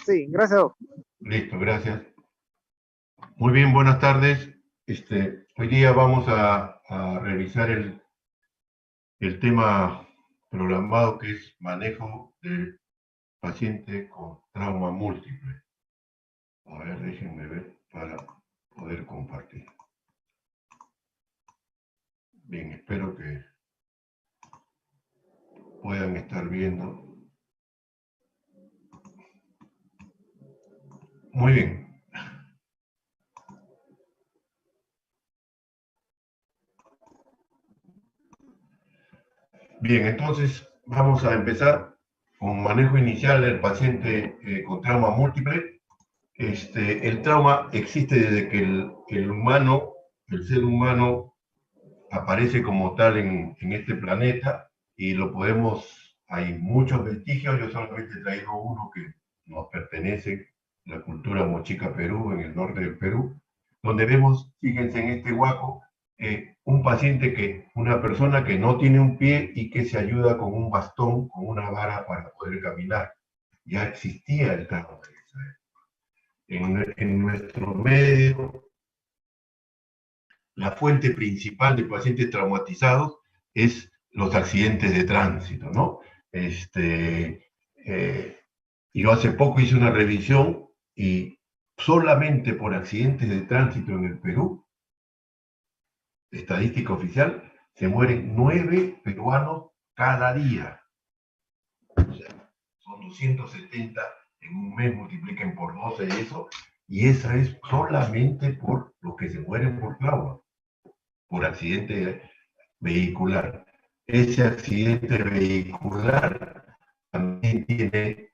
Sí, gracias, doc. Listo, gracias. Muy bien, buenas tardes. Hoy día vamos a revisar el tema programado que es manejo del paciente con trauma múltiple. A ver, déjenme ver para poder compartir. Bien, espero que puedan estar viendo. Muy bien. Bien, entonces vamos a empezar con manejo inicial del paciente con trauma múltiple. El trauma existe desde que el ser humano aparece como tal en este planeta y lo podemos, hay muchos vestigios, yo solamente he traído uno que nos pertenece, la cultura Mochica Perú, en el norte del Perú, donde vemos, fíjense en este huaco, un paciente una persona que no tiene un pie y que se ayuda con un bastón, con una vara para poder caminar. Ya existía el trauma en nuestro medio. La fuente principal de pacientes traumatizados es los accidentes de tránsito, ¿no? Yo hace poco hice una revisión y solamente por accidentes de tránsito en el Perú, estadística oficial, se mueren 9 peruanos cada día. O sea, son 270 en un mes, multipliquen por 12 eso, y esa es solamente por los que se mueren por trauma, por accidente vehicular. Ese accidente vehicular también tiene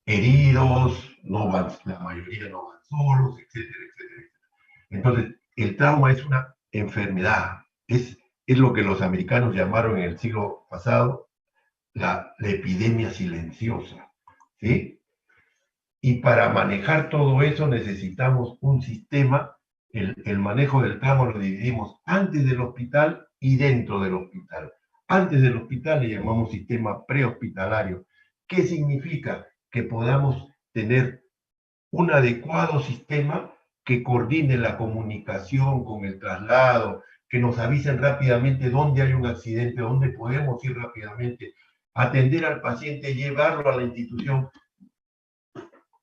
heridos, no van, la mayoría no van solos, etcétera, etcétera. Entonces, el trauma es una enfermedad, es lo que los americanos llamaron en el siglo pasado la epidemia silenciosa, ¿sí? Y para manejar todo eso necesitamos un sistema, el manejo del trauma lo dividimos antes del hospital y dentro del hospital. Antes del hospital le llamamos sistema prehospitalario. ¿Qué significa? Que podamos tener un adecuado sistema que coordine la comunicación con el traslado, que nos avisen rápidamente dónde hay un accidente, dónde podemos ir rápidamente, atender al paciente, llevarlo a la institución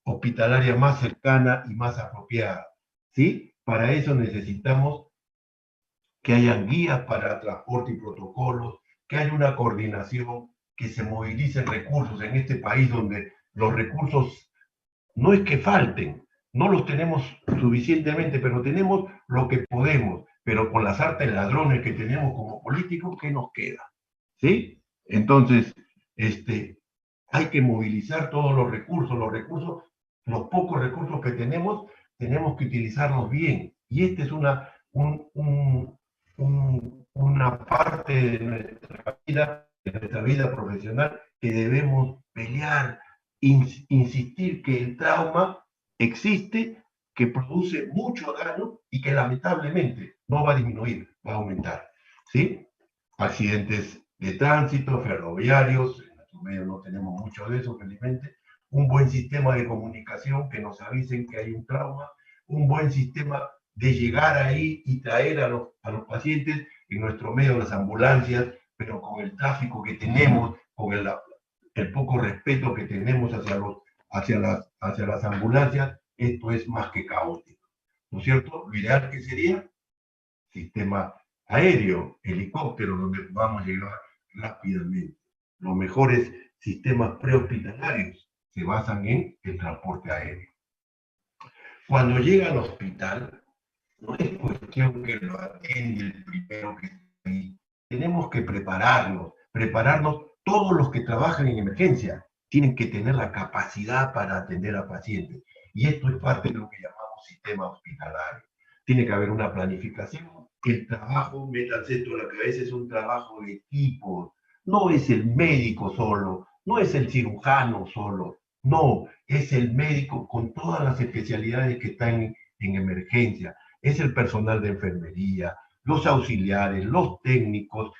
hospitalaria más cercana y más apropiada, ¿sí? Para eso necesitamos que hayan guías para transporte y protocolos, que haya una coordinación, que se movilicen recursos en este país donde los recursos no es que falten, no los tenemos suficientemente, pero tenemos lo que podemos, pero con las artes ladrones que tenemos como políticos, ¿qué nos queda? ¿Sí? Entonces, hay que movilizar todos los recursos, los pocos recursos que tenemos que utilizarlos bien. Y esta es una parte de nuestra vida profesional que debemos pelear, insistir que el trauma existe, que produce mucho daño y que lamentablemente no va a disminuir, va a aumentar. ¿Sí? Accidentes de tránsito, ferroviarios, en nuestro medio no tenemos mucho de eso, felizmente, un buen sistema de comunicación que nos avisen que hay un trauma, un buen sistema de llegar ahí y traer a los pacientes, en nuestro medio las ambulancias, pero con el tráfico que tenemos, con el poco respeto que tenemos hacia las ambulancias, esto es más que caótico. ¿No es cierto? Lo ideal que sería sistema aéreo, helicóptero, donde vamos a llegar rápidamente. Los mejores sistemas prehospitalarios se basan en el transporte aéreo. Cuando llega al hospital, no es cuestión que lo atiende el primero que está ahí. Tenemos que prepararnos. Todos los que trabajan en emergencia tienen que tener la capacidad para atender a pacientes. Y esto es parte de lo que llamamos sistema hospitalario. Tiene que haber una planificación. El trabajo, métanse esto en la cabeza, es un trabajo de equipo. No es el médico solo, no es el cirujano solo, no, es el médico con todas las especialidades que están en emergencia. Es el personal de enfermería, los auxiliares, los técnicos,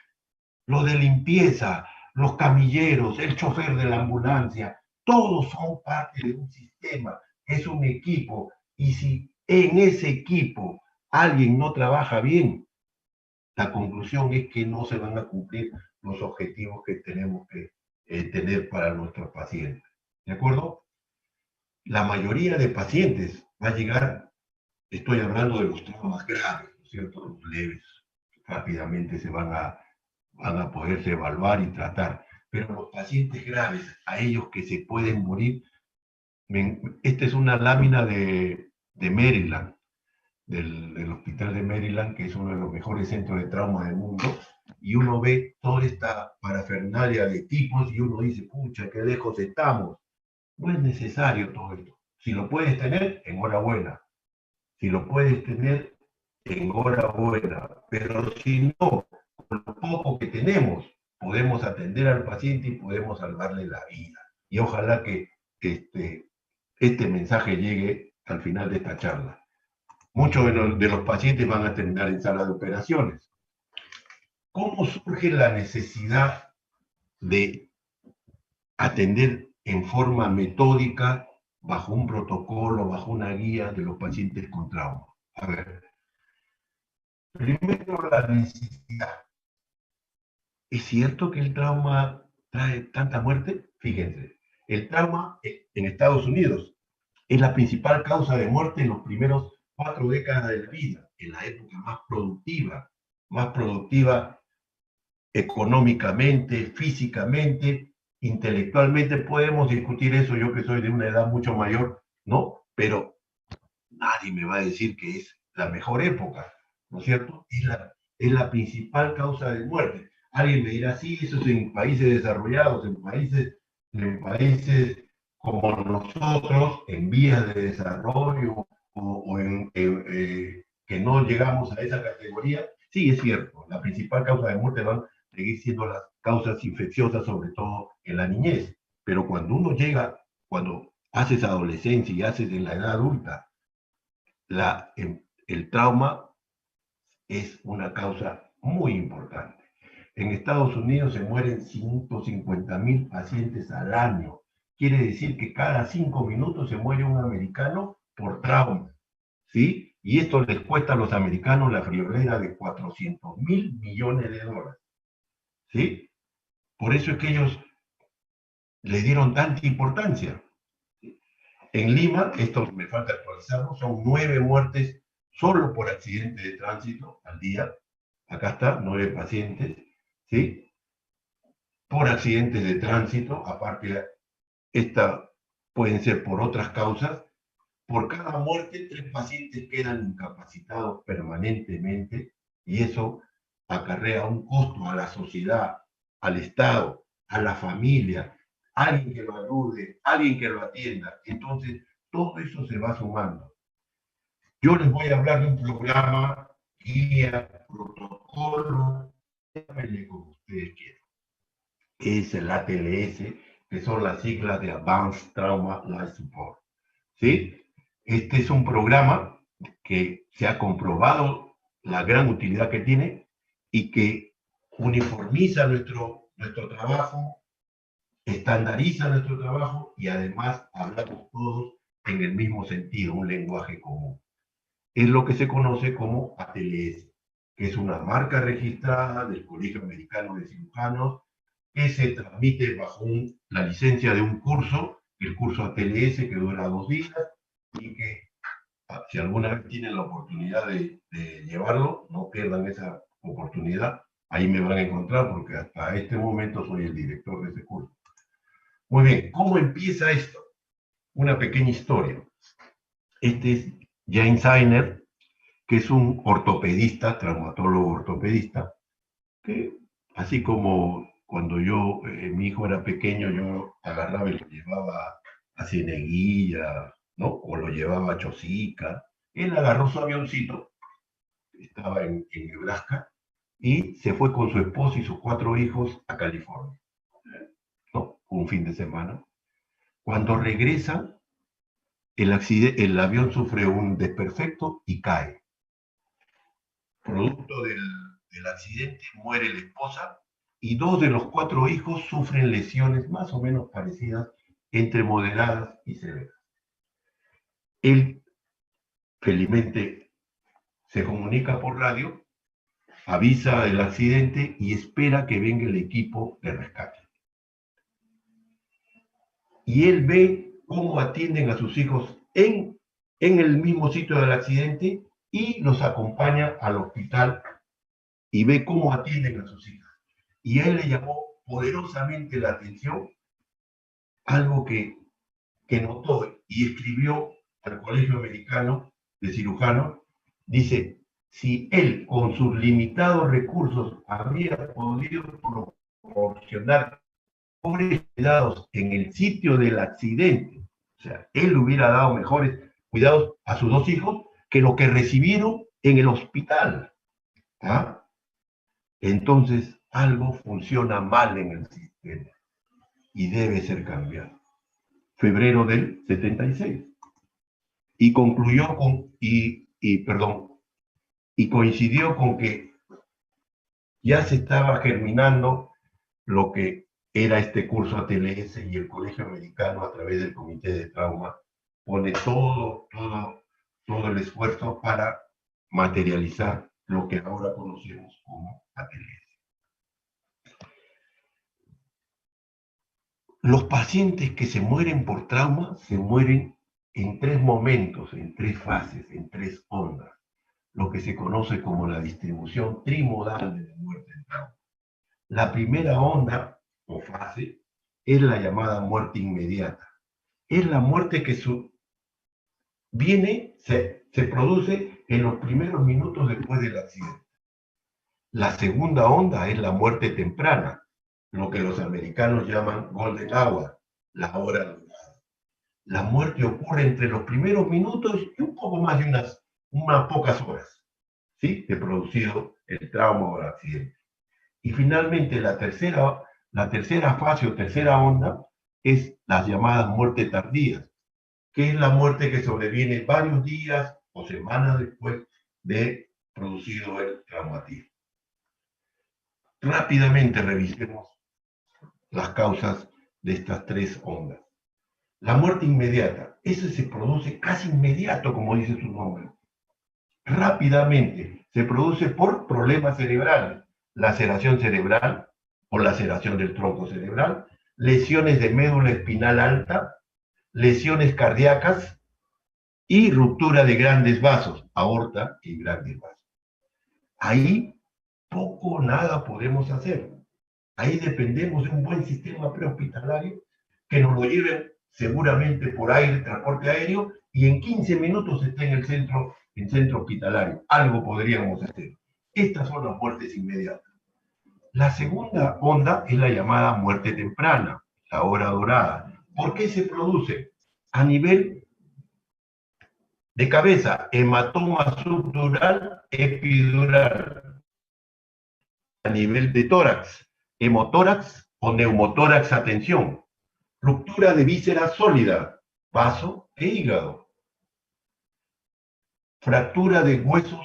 los de limpieza, los camilleros, el chofer de la ambulancia. Todos son parte de un sistema, es un equipo, y si en ese equipo alguien no trabaja bien, la conclusión es que no se van a cumplir los objetivos que tenemos que tener para nuestros pacientes. ¿De acuerdo? La mayoría de pacientes va a llegar, estoy hablando de los traumas graves, ¿no es cierto? Los leves, rápidamente van a poderse evaluar y tratar. Pero los pacientes graves, a ellos que se pueden morir, esta es una lámina de Maryland, del hospital de Maryland, que es uno de los mejores centros de trauma del mundo, y uno ve toda esta parafernalia de tipos y uno dice, pucha, qué lejos estamos. No es necesario todo esto. Si lo puedes tener, enhorabuena. Si lo puedes tener, enhorabuena. Pero si no, con lo poco que tenemos, podemos atender al paciente y podemos salvarle la vida. Y ojalá que este mensaje llegue al final de esta charla. Muchos de los pacientes van a terminar en sala de operaciones. ¿Cómo surge la necesidad de atender en forma metódica, bajo un protocolo, bajo una guía de los pacientes con trauma? A ver, primero la necesidad. ¿Es cierto que el trauma trae tanta muerte? Fíjense, el trauma en Estados Unidos es la principal causa de muerte en los primeros 4 décadas de la vida, en la época más productiva económicamente, físicamente, intelectualmente. Podemos discutir eso, yo que soy de una edad mucho mayor, ¿no? Pero nadie me va a decir que es la mejor época, ¿no es cierto? Es la principal causa de muerte. Alguien me dirá, sí, eso es en países desarrollados, en países como nosotros, en vías de desarrollo que no llegamos a esa categoría. Sí, es cierto, la principal causa de muerte van a seguir siendo las causas infecciosas, sobre todo en la niñez. Pero cuando uno llega, cuando haces adolescencia y haces en la edad adulta, el trauma es una causa muy importante. En Estados Unidos se mueren 150.000 pacientes al año. Quiere decir que cada 5 minutos se muere un americano por trauma, ¿sí? Y esto les cuesta a los americanos la friolera de 400.000 millones de dólares, ¿sí? Por eso es que ellos le dieron tanta importancia. En Lima, esto me falta actualizarlo, son 9 muertes solo por accidente de tránsito al día. Acá está, 9 pacientes, ¿sí? Por accidentes de tránsito, aparte, esta pueden ser por otras causas. Por cada muerte, 3 pacientes quedan incapacitados permanentemente y eso acarrea un costo a la sociedad, al Estado, a la familia, alguien que lo ayude, alguien que lo atienda. Entonces, todo eso se va sumando. Yo les voy a hablar de un programa, guía, protocolo, llámenle como ustedes quieran, que es el ATLS, que son las siglas de Advanced Trauma Life Support. ¿Sí? Este es un programa que se ha comprobado la gran utilidad que tiene y que uniformiza nuestro trabajo, estandariza nuestro trabajo y además hablamos todos en el mismo sentido, un lenguaje común. Es lo que se conoce como ATLS, que es una marca registrada del Colegio Americano de Cirujanos, que se transmite bajo la licencia de un curso, el curso ATLS, que dura 2 días, y que si alguna vez tienen la oportunidad de llevarlo, no pierdan esa oportunidad. Ahí me van a encontrar porque hasta este momento soy el director de ese curso. Muy bien, ¿cómo empieza esto? Una pequeña historia. Este es James Einer, que es un ortopedista, traumatólogo ortopedista, que así como cuando mi hijo era pequeño, yo agarraba y lo llevaba a Cieneguilla, ¿no? O lo llevaba a Chosica. Él agarró su avioncito, estaba en Nebraska, y se fue con su esposa y sus 4 hijos a California, ¿no? Un fin de semana. Cuando regresan, el avión sufre un desperfecto y cae. Producto del accidente muere la esposa y 2 de los 4 hijos sufren lesiones más o menos parecidas entre moderadas y severas. Él, felizmente, se comunica por radio, avisa del accidente y espera que venga el equipo de rescate. Y él ve cómo atienden a sus hijos en el mismo sitio del accidente y los acompaña al hospital y ve cómo atienden a sus hijas. Y a él le llamó poderosamente la atención algo que notó y escribió al Colegio Americano de Cirujanos. Dice, si él con sus limitados recursos habría podido proporcionar mejores cuidados en el sitio del accidente, o sea, él hubiera dado mejores cuidados a sus dos hijos que lo que recibieron en el hospital. ¿Ah? Entonces, algo funciona mal en el sistema y debe ser cambiado. Febrero del 76. Y concluyó con, y coincidió con que ya se estaba germinando lo que era este curso ATLS y el Colegio Americano a través del Comité de Trauma pone todo el esfuerzo para materializar lo que ahora conocemos como ATLS. Los pacientes que se mueren por trauma se mueren en 3 momentos, en 3 fases, en 3 ondas, lo que se conoce como la distribución trimodal de la muerte en trauma. La primera onda o fase es la llamada muerte inmediata. Es la muerte que se produce en los primeros minutos después del accidente. La segunda onda es la muerte temprana, lo que los americanos llaman golden hour, la hora dorada. La muerte ocurre entre los primeros minutos y un poco más de unas pocas horas, ¿sí?, de producido el trauma o el accidente. Y finalmente la tercera fase o tercera onda es las llamadas muertes tardías, que es la muerte que sobreviene varios días o semanas después de producido el traumatismo. Rápidamente revisemos las causas de estas 3 ondas. La muerte inmediata, ese se produce casi inmediato, como dice su nombre. Rápidamente se produce por problemas cerebrales, laceración cerebral o laceración del tronco cerebral, lesiones de médula espinal alta, lesiones cardíacas y ruptura de grandes vasos, aorta y grandes vasos. Ahí poco o nada podemos hacer. Ahí dependemos de un buen sistema prehospitalario que nos lo lleve seguramente por aire, transporte aéreo, y en 15 minutos esté en el centro hospitalario. Algo podríamos hacer. Estas son las muertes inmediatas. La segunda onda es la llamada muerte temprana, la hora dorada. ¿Por qué se produce? A nivel de cabeza, hematoma subdural, epidural. A nivel de tórax, hemotórax o neumotórax a tensión. Ruptura de víscera sólida, vaso e hígado. Fractura de huesos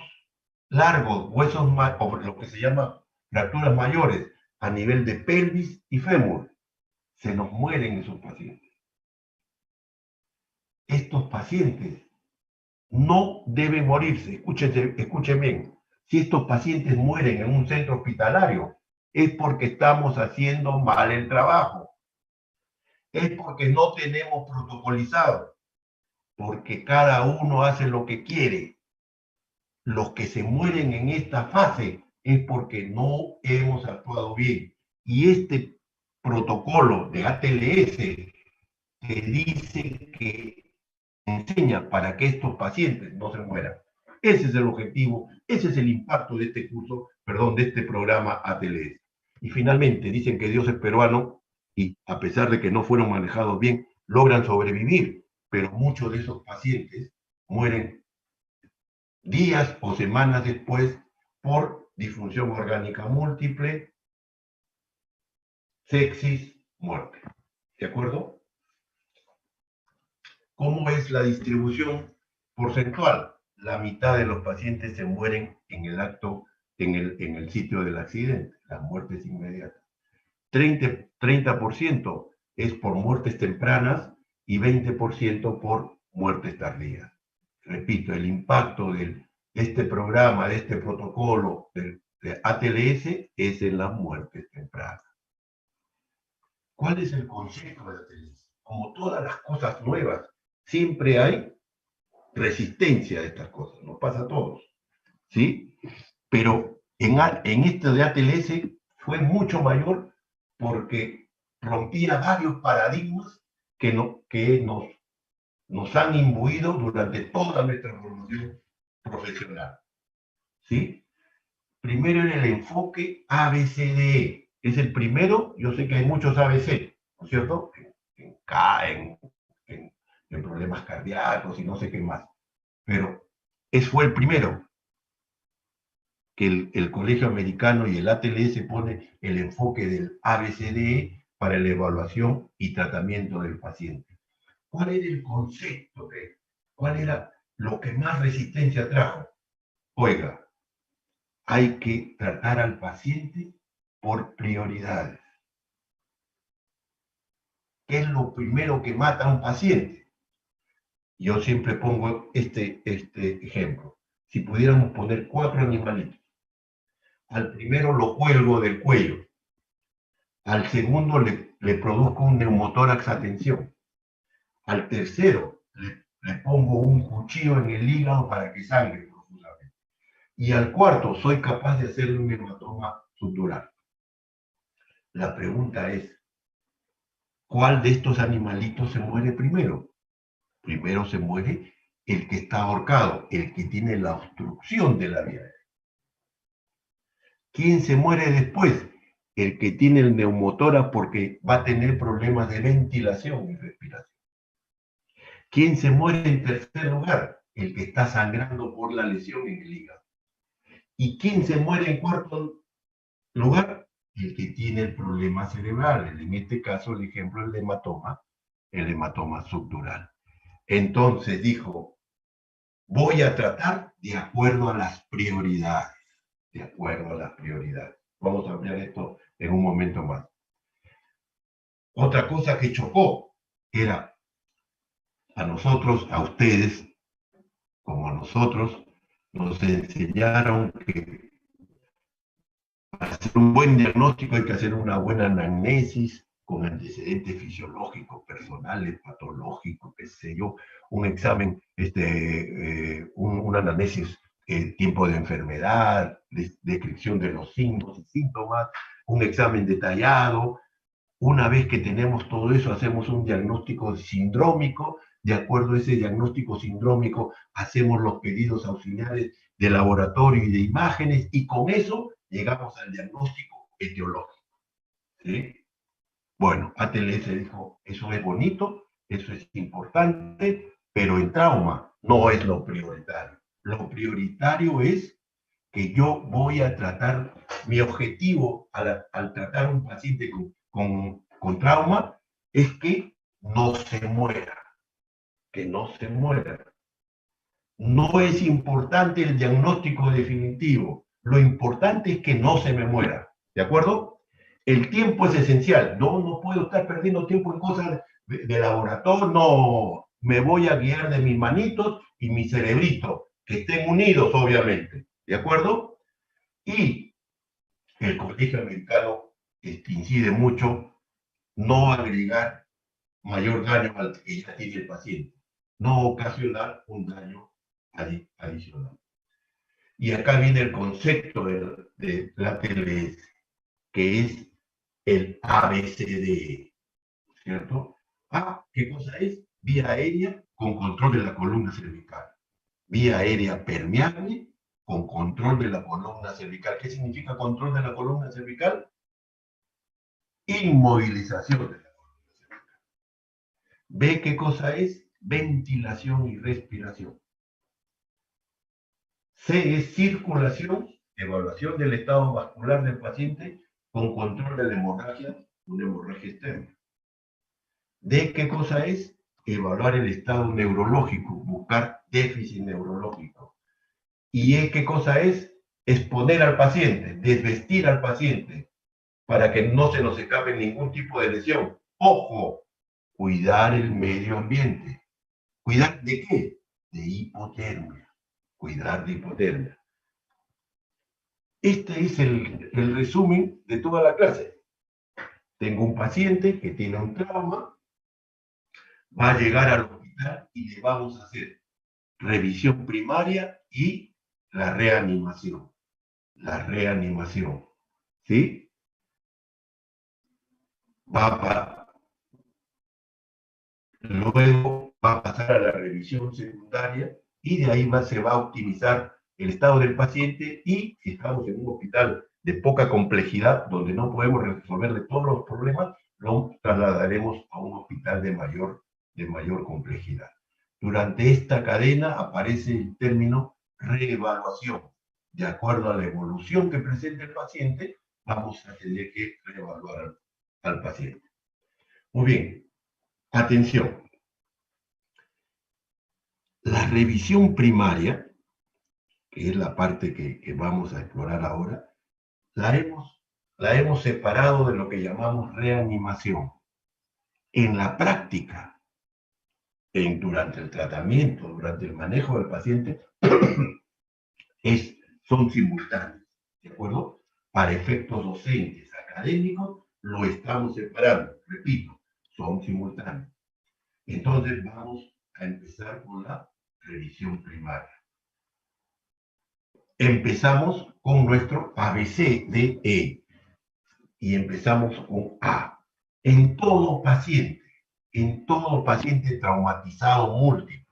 largos, o lo que se llama fracturas mayores, a nivel de pelvis y fémur. Se nos mueren esos pacientes. Estos pacientes no deben morirse. Escuchen bien. Si estos pacientes mueren en un centro hospitalario, es porque estamos haciendo mal el trabajo. Es porque no tenemos protocolizado. Porque cada uno hace lo que quiere. Los que se mueren en esta fase es porque no hemos actuado bien. Y este protocolo de ATLS te dice que enseña para que estos pacientes no se mueran. Ese es el objetivo, ese es el impacto de este curso, de este programa ATLS. Y finalmente dicen que Dios es peruano y a pesar de que no fueron manejados bien, logran sobrevivir, pero muchos de esos pacientes mueren días o semanas después por disfunción orgánica múltiple, sepsis, muerte. ¿De acuerdo? ¿Cómo es la distribución porcentual? La mitad de los pacientes se mueren en el acto, en el sitio del accidente, las muertes inmediatas. 30% es por muertes tempranas y 20% por muertes tardías. Repito, el impacto de este programa, de este protocolo de ATLS es en las muertes tempranas. ¿Cuál es el concepto de ATLS? Como todas las cosas nuevas, siempre hay resistencia a estas cosas, nos pasa a todos, ¿sí? Pero en esto de ATLS fue mucho mayor porque rompía varios paradigmas que nos han imbuido durante toda nuestra formación profesional, ¿sí? Primero en el enfoque ABCDE. Es el primero, yo sé que hay muchos ABC, ¿no es cierto? En problemas cardíacos y no sé qué más. Pero fue el primero que el Colegio Americano y el ATLS pone el enfoque del ABCDE para la evaluación y tratamiento del paciente. ¿Cuál era el concepto de él? ¿Cuál era lo que más resistencia trajo? Oiga, hay que tratar al paciente por prioridades. ¿Qué es lo primero que mata a un paciente? Yo siempre pongo este ejemplo. Si pudiéramos poner 4 animalitos, al primero lo cuelgo del cuello, al segundo le produzco un neumotórax a tensión, al tercero le pongo un cuchillo en el hígado para que sangre profusamente, y al cuarto soy capaz de hacerle un hematoma subdural. La pregunta es, ¿cuál de estos animalitos se muere primero? Primero se muere el que está ahorcado, el que tiene la obstrucción de la vía aérea. ¿Quién se muere después? El que tiene el neumotórax porque va a tener problemas de ventilación y respiración. ¿Quién se muere en tercer lugar? El que está sangrando por la lesión en el hígado. ¿Y quién se muere en cuarto lugar? El que tiene el problema cerebral. En este caso, el ejemplo, el hematoma subdural. Entonces dijo, voy a tratar de acuerdo a las prioridades. De acuerdo a las prioridades. Vamos a ampliar esto en un momento más. Otra cosa que chocó era a nosotros, a ustedes, como a nosotros, nos enseñaron que para hacer un buen diagnóstico hay que hacer una buena anamnesis con antecedentes fisiológicos, personales, patológicos, qué sé yo, un examen, una anamnesis, tiempo de enfermedad, descripción de los signos y síntomas, un examen detallado. Una vez que tenemos todo eso, hacemos un diagnóstico sindrómico. De acuerdo a ese diagnóstico sindrómico, hacemos los pedidos auxiliares de laboratorio y de imágenes, y con eso llegamos al diagnóstico etiológico. ¿Sí? Bueno, ATLS dijo, eso es bonito, eso es importante, pero en trauma no es lo prioritario. Lo prioritario es que yo voy a tratar, mi objetivo al tratar a un paciente con trauma es que no se muera, que no se muera. No es importante el diagnóstico definitivo, lo importante es que no se me muera, ¿de acuerdo? El tiempo es esencial, no puedo estar perdiendo tiempo en cosas de laboratorio, no, me voy a guiar de mis manitos y mi cerebrito, que estén unidos obviamente, ¿de acuerdo? Y el Colegio Americano incide mucho no agregar mayor daño al que ya tiene el paciente, no ocasionar un daño adicional. Y acá viene el concepto de la TLS, que es el ABCDE, ¿cierto? A, ¿qué cosa es? Vía aérea con control de la columna cervical. Vía aérea permeable con control de la columna cervical. ¿Qué significa control de la columna cervical? Inmovilización de la columna cervical. ¿Ve qué cosa es? Ventilación y respiración. C es circulación, evaluación del estado vascular del paciente con control de la hemorragia, una hemorragia externa. D, ¿qué cosa es? Evaluar el estado neurológico, buscar déficit neurológico. Y E, ¿qué cosa es? Exponer al paciente, desvestir al paciente, para que no se nos escape ningún tipo de lesión. Ojo, cuidar el medio ambiente. ¿Cuidar de qué? De hipotermia. Cuidar de hipotermia. Este es el resumen de toda la clase. Tengo un paciente que tiene un trauma, va a llegar al hospital y le vamos a hacer revisión primaria y la reanimación. La reanimación. ¿Sí? Luego va a pasar a la revisión secundaria y de ahí se va a optimizar el estado del paciente y si estamos en un hospital de poca complejidad, donde no podemos resolverle todos los problemas, lo trasladaremos a un hospital de mayor complejidad. Durante esta cadena aparece el término reevaluación. De acuerdo a la evolución que presenta el paciente, vamos a tener que reevaluar al paciente. Muy bien, atención. La revisión primaria, que es la parte que vamos a explorar ahora, la hemos separado de lo que llamamos reanimación. En la práctica, durante el tratamiento, durante el manejo del paciente, son simultáneos, ¿de acuerdo? Para efectos docentes, académicos, lo estamos separando. Repito, son simultáneos. Entonces vamos a empezar con la revisión primaria. Empezamos con nuestro ABCDE y empezamos con A. En todo paciente traumatizado múltiple,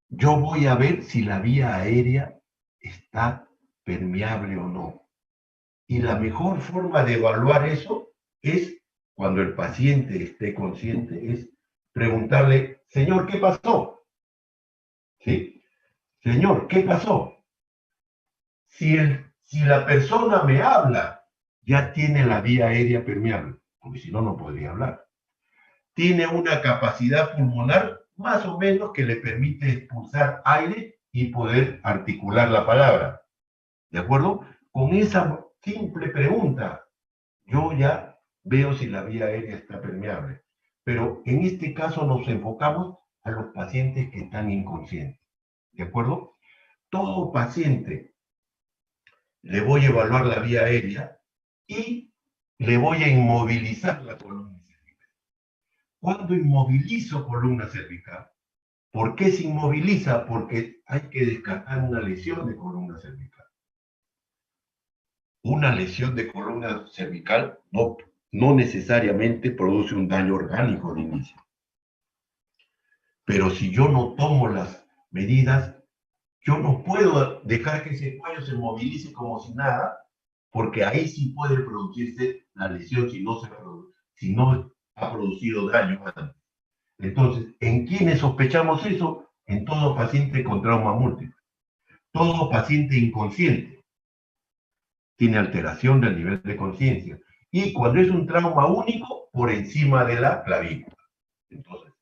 yo voy a ver si la vía aérea está permeable o no. Y la mejor forma de evaluar eso es, cuando el paciente esté consciente, es preguntarle, señor, ¿qué pasó? ¿Sí? Señor, ¿qué pasó? Si la persona me habla, ya tiene la vía aérea permeable, porque si no, no podría hablar. Tiene una capacidad pulmonar más o menos que le permite expulsar aire y poder articular la palabra. ¿De acuerdo? Con esa simple pregunta, yo ya veo si la vía aérea está permeable. Pero en este caso nos enfocamos a los pacientes que están inconscientes. ¿De acuerdo? Todo paciente le voy a evaluar la vía aérea y le voy a inmovilizar la columna cervical. ¿Cuándo inmovilizo columna cervical? ¿Por qué se inmoviliza? Porque hay que descartar una lesión de columna cervical. Una lesión de columna cervical no necesariamente produce un daño orgánico de inicio. Pero si yo no tomo las medidas, yo no puedo dejar que ese cuello se movilice como si nada, porque ahí sí puede producirse la lesión si no ha producido daño antes. Entonces, ¿en quiénes sospechamos eso? En todo paciente con trauma múltiple. Todo paciente inconsciente tiene alteración del nivel de conciencia. Y cuando es un trauma único, por encima de la clavícula. Entonces,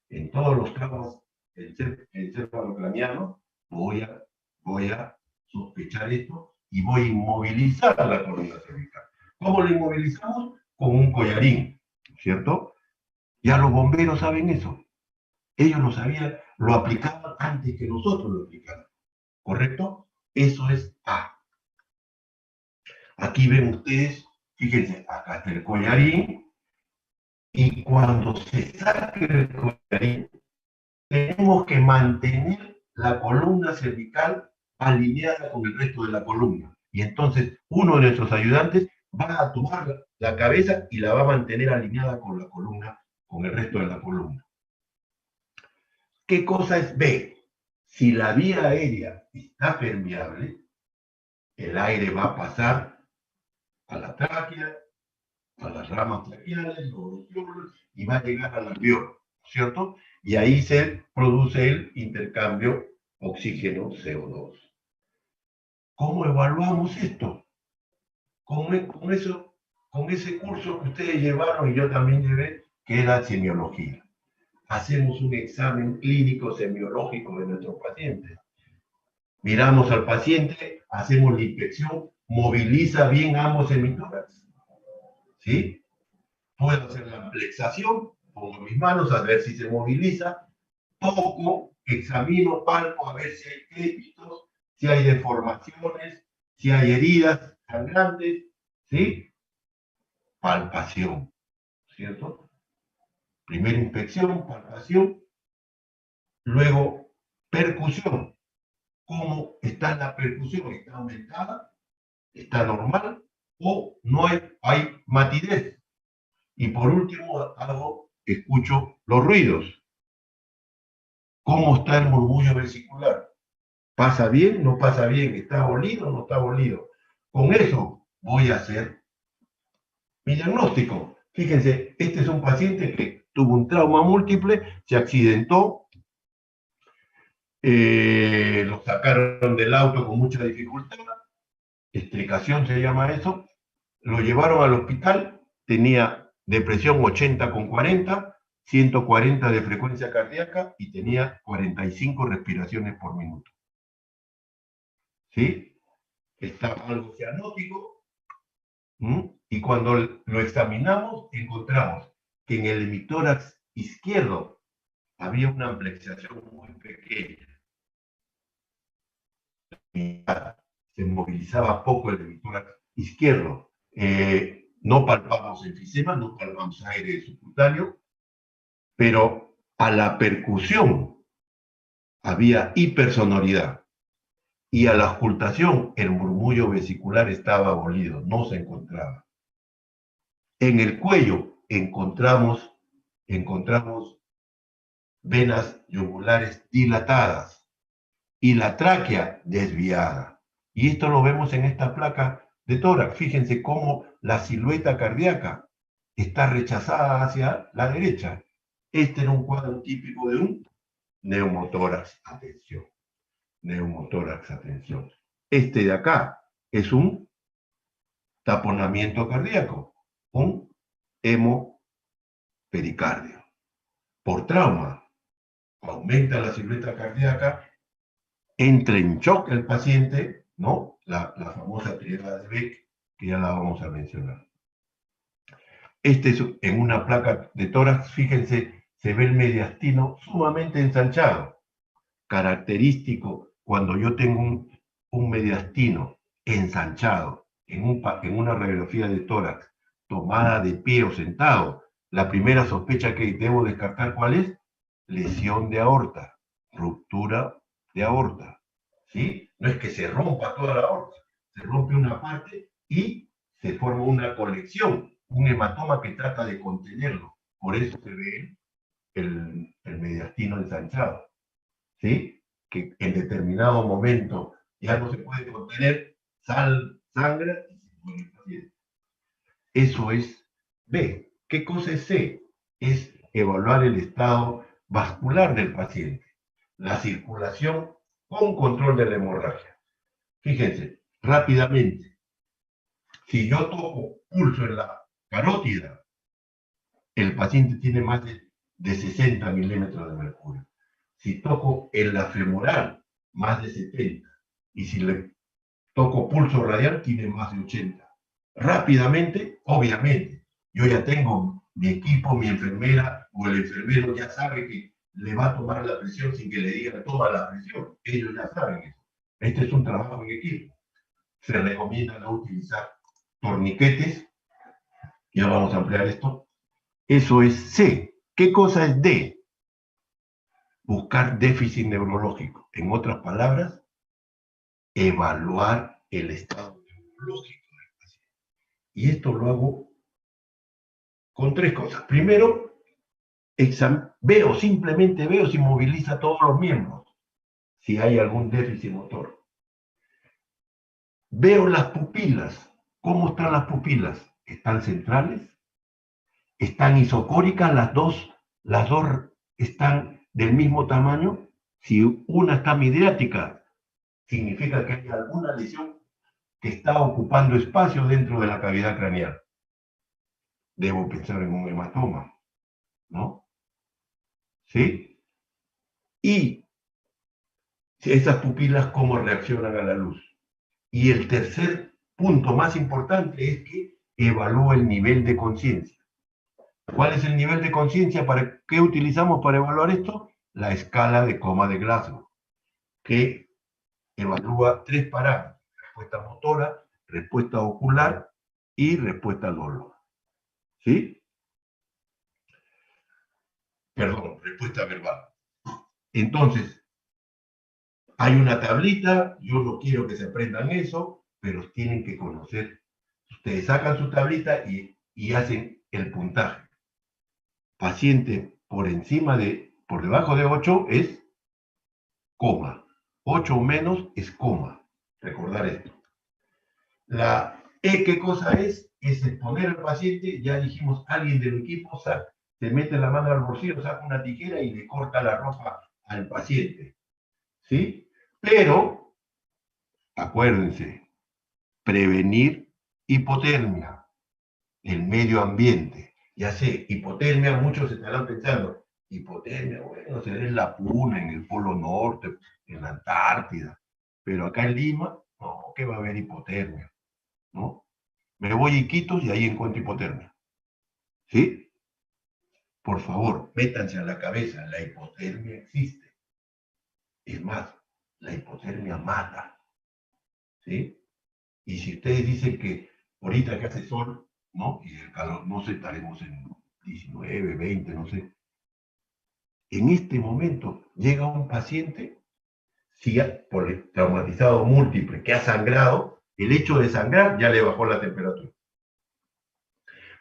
en todos los traumas encefalocraniano, voy a sospechar esto y voy a inmovilizar la columna cervical. ¿Cómo lo inmovilizamos? Con un collarín, ¿cierto? Ya los bomberos saben eso. Ellos lo sabían, lo aplicaban antes que nosotros lo aplicáramos. ¿Correcto? Eso es A. Aquí ven ustedes, fíjense, acá está el collarín, y cuando se saque el collarín, tenemos que mantener la columna cervical alineada con el resto de la columna. Y entonces uno de nuestros ayudantes va a tomar la cabeza y la va a mantener alineada con la columna, con el resto de la columna. ¿Qué cosa es B? Si la vía aérea está permeable, el aire va a pasar a la tráquea, a las ramas traqueales, los bronquiolos, y va a llegar al alveolo, ¿cierto? Y ahí se produce el intercambio oxígeno-CO2. ¿Cómo evaluamos esto? Con ese curso que ustedes llevaron y yo también llevé, que era semiología. Hacemos un examen clínico semiológico de nuestros pacientes. Miramos al paciente, hacemos la inspección, moviliza bien ambos hemitórax. ¿Sí? puedo hacer la amplexación, pongo mis manos a ver si se moviliza, toco, examino, palpo a ver si hay crépitos, si hay deformaciones, si hay heridas sangrantes, ¿sí? Palpación, ¿cierto? Primera inspección, palpación, luego percusión. ¿Cómo está la percusión? ¿Está aumentada? ¿Está normal? ¿O no hay matidez? Y por último, escucho los ruidos. ¿Cómo está el murmullo vesicular? ¿Pasa bien? ¿No pasa bien? ¿Está abolido o no está abolido? Con eso voy a hacer mi diagnóstico. Fíjense, este es un paciente que tuvo un trauma múltiple, se accidentó, lo sacaron del auto con mucha dificultad, extricación se llama eso, lo llevaron al hospital, tenía depresión 80/40, 140 de frecuencia cardíaca y tenía 45 respiraciones por minuto. ¿Sí? Estaba algo cianótico, y cuando lo examinamos encontramos que en el hemitórax izquierdo había una amplexación muy pequeña. Se movilizaba poco el hemitórax izquierdo. No palpamos enfisema, no palpamos aire subcutáneo, pero a la percusión había hipersonoridad y a la ocultación el murmullo vesicular estaba abolido, no se encontraba. En el cuello encontramos venas yugulares dilatadas y la tráquea desviada. Y esto lo vemos en esta placa de tórax. Fíjense cómo la silueta cardíaca está rechazada hacia la derecha. Este era un cuadro típico de un neumotórax. Atención. Neumotórax, atención. Este de acá es un taponamiento cardíaco, un hemopericardio. Por trauma, aumenta la silueta cardíaca, entra en shock el paciente, ¿no? La famosa triada de Beck, que ya la vamos a mencionar. Este es en una placa de tórax, fíjense, se ve el mediastino sumamente ensanchado. Característico cuando yo tengo un mediastino ensanchado en una radiografía de tórax, tomada de pie o sentado, la primera sospecha que debo descartar, ¿cuál es? Lesión de aorta, ruptura de aorta, ¿sí? No es que se rompa toda la aorta, se rompe una parte y se forma una colección, un hematoma que trata de contenerlo. Por eso se ve el mediastino ensanchado, ¿sí? Que en determinado momento ya no se puede contener, sangra y se muere el paciente. Eso es B. ¿Qué cosa es C? Es evaluar el estado vascular del paciente, la circulación con control de la hemorragia. Fíjense, rápidamente, si yo toco pulso en la carótida, el paciente tiene más de 60 milímetros de mercurio. Si toco en la femoral, más de 70. Y si le toco pulso radial, tiene más de 80. Rápidamente, obviamente, yo ya tengo mi equipo, mi enfermera o el enfermero ya sabe que le va a tomar la presión sin que le diga toma la presión. Ellos ya saben eso. Este es un trabajo en equipo. Se recomienda no utilizar torniquetes. Ya vamos a ampliar esto. Eso es C. ¿Qué cosa es D? Buscar déficit neurológico. En otras palabras, evaluar el estado neurológico del paciente. Y esto lo hago con tres cosas. Primero, simplemente veo si moviliza todos los miembros, si hay algún déficit motor. Veo las pupilas. ¿Cómo están las pupilas? ¿Están centrales? ¿Están isocóricas? ¿Las dos están del mismo tamaño? Si una está midriática, significa que hay alguna lesión que está ocupando espacio dentro de la cavidad craneal. Debo pensar en un hematoma, ¿no? ¿Sí? Y esas pupilas, ¿cómo reaccionan a la luz? Y el tercer punto más importante es que evalúa el nivel de conciencia. ¿Cuál es el nivel de conciencia? ¿Qué utilizamos para evaluar esto? La escala de coma de Glasgow, que evalúa 3 parámetros: respuesta motora, respuesta ocular y respuesta al dolor. ¿Sí? Perdón, respuesta verbal. Entonces, hay una tablita, yo no quiero que se aprendan eso, pero tienen que conocer. Ustedes sacan su tablita y hacen el puntaje. Paciente por debajo de 8 es coma. 8 o menos es coma. Recordar esto. La E, ¿qué cosa es? Es exponer al paciente. Ya dijimos, alguien del equipo se mete la mano al bolsillo, saca una tijera y le corta la ropa al paciente. ¿Sí? Pero, acuérdense, prevenir hipotermia, el medio ambiente. Ya sé, hipotermia, muchos estarán pensando, hipotermia, bueno, se ve en la Puna, en el Polo Norte, en la Antártida, pero acá en Lima, no, ¿qué va a haber hipotermia? ¿No? Me voy a Iquitos y ahí encuentro hipotermia. ¿Sí? Por favor, métanse a la cabeza, la hipotermia existe. Es más, la hipotermia mata. ¿Sí? Y si ustedes dicen que ahorita que hace sol, ¿no? Y el calor, no sé, estaremos en 19, 20, no sé. En este momento llega un paciente, si por el traumatizado múltiple que ha sangrado, el hecho de sangrar ya le bajó la temperatura.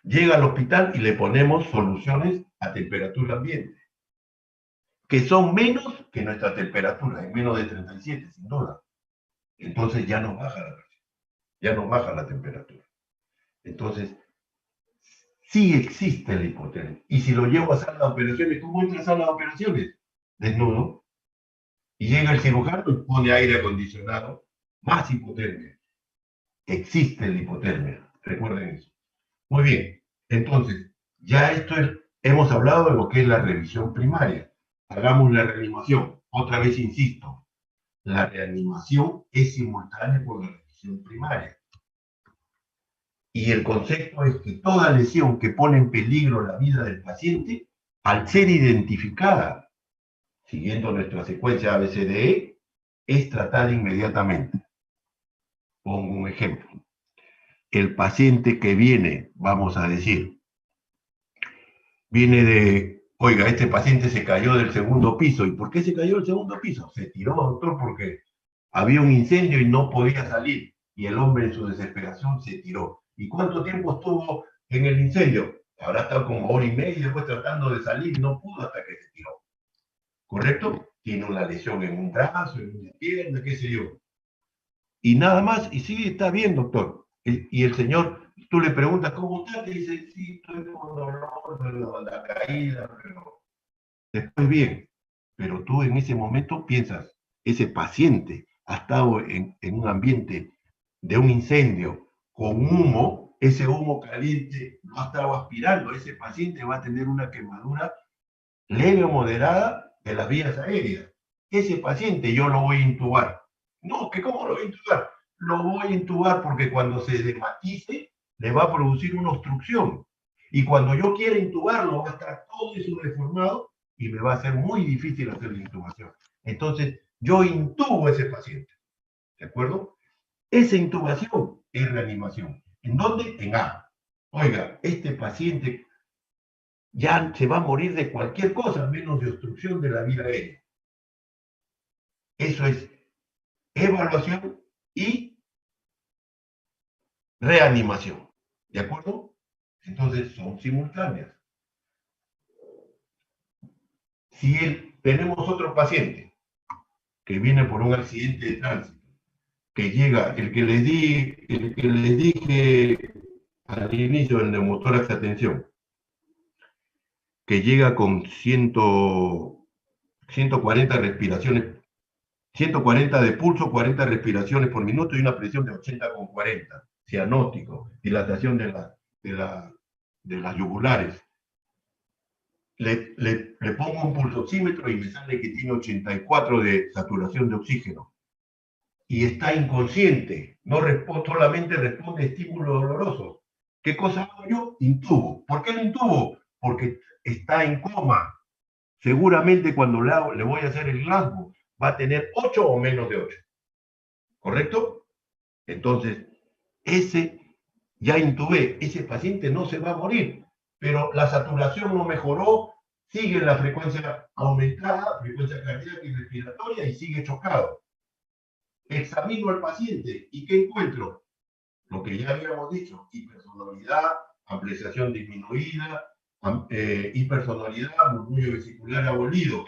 Llega al hospital y le ponemos soluciones a temperatura ambiente, que son menos que nuestra temperatura, en menos de 37, sin duda. Entonces ya nos baja la presión, ya nos baja la temperatura. Entonces, sí existe la hipotermia. Y si lo llevo a sala de operaciones, ¿cómo entra a sala de operaciones? Desnudo. Y llega el cirujano y pone aire acondicionado, más hipotermia. Existe la hipotermia, recuerden eso. Muy bien, entonces, ya hemos hablado de lo que es la revisión primaria. Hagamos la reanimación. Otra vez insisto, la reanimación es simultánea con la revisión primaria. Y el concepto es que toda lesión que pone en peligro la vida del paciente, al ser identificada, siguiendo nuestra secuencia ABCDE, es tratada inmediatamente. Pongo un ejemplo. El paciente que viene, vamos a decir, viene oiga, este paciente se cayó del segundo piso. ¿Y por qué se cayó del segundo piso? Se tiró, doctor, porque había un incendio y no podía salir. Y el hombre en su desesperación se tiró. ¿Y cuánto tiempo estuvo en el incendio? Habrá estado como hora y media después tratando de salir, no pudo hasta que se tiró. ¿Correcto? Tiene una lesión en un brazo, en una pierna, qué sé yo. Y nada más, y sí, está bien, doctor. Y el señor, tú le preguntas, ¿cómo está? Te dice, sí, estoy con dolor, pero la caída, pero después bien. Pero tú en ese momento piensas, ese paciente ha estado en un ambiente de un incendio con humo, ese humo caliente lo ha estado aspirando, ese paciente va a tener una quemadura leve o moderada de las vías aéreas. Ese paciente yo lo voy a intubar. No, que ¿cómo lo voy a intubar? Lo voy a intubar porque cuando se desmatice le va a producir una obstrucción. Y cuando yo quiera intubarlo va a estar todo eso deformado y me va a ser muy difícil hacer la intubación. Entonces, yo intubo a ese paciente. ¿De acuerdo? Esa intubación es reanimación. ¿En dónde? En A. Oiga, este paciente ya se va a morir de cualquier cosa, menos de obstrucción de la vía aérea. Eso es evaluación y reanimación. ¿De acuerdo? Entonces son simultáneas. Si tenemos otro paciente que viene por un accidente de tránsito, que llega, el que les dije al inicio del neumotórax de atención, que llega con 140 respiraciones, 140 de pulso, 40 respiraciones por minuto y una presión de 80/40, cianótico, dilatación de las yugulares. Le pongo un pulsóxímetro y me sale que tiene 84 de saturación de oxígeno. Y está inconsciente, no solamente responde a estímulos dolorosos. ¿Qué cosa hago yo? Intubo. ¿Por qué lo intubo? porque está en coma. Seguramente cuando le voy a hacer el Glasgow va a tener 8 o menos de 8. ¿Correcto? Entonces, ya intubé, ese paciente no se va a morir, pero la saturación no mejoró, sigue la frecuencia aumentada, frecuencia cardíaca y respiratoria, y sigue chocado. Examino al paciente, ¿y qué encuentro? Lo que ya habíamos dicho: hipersonoridad, ampliación disminuida, hipersonoridad, murmullo vesicular abolido.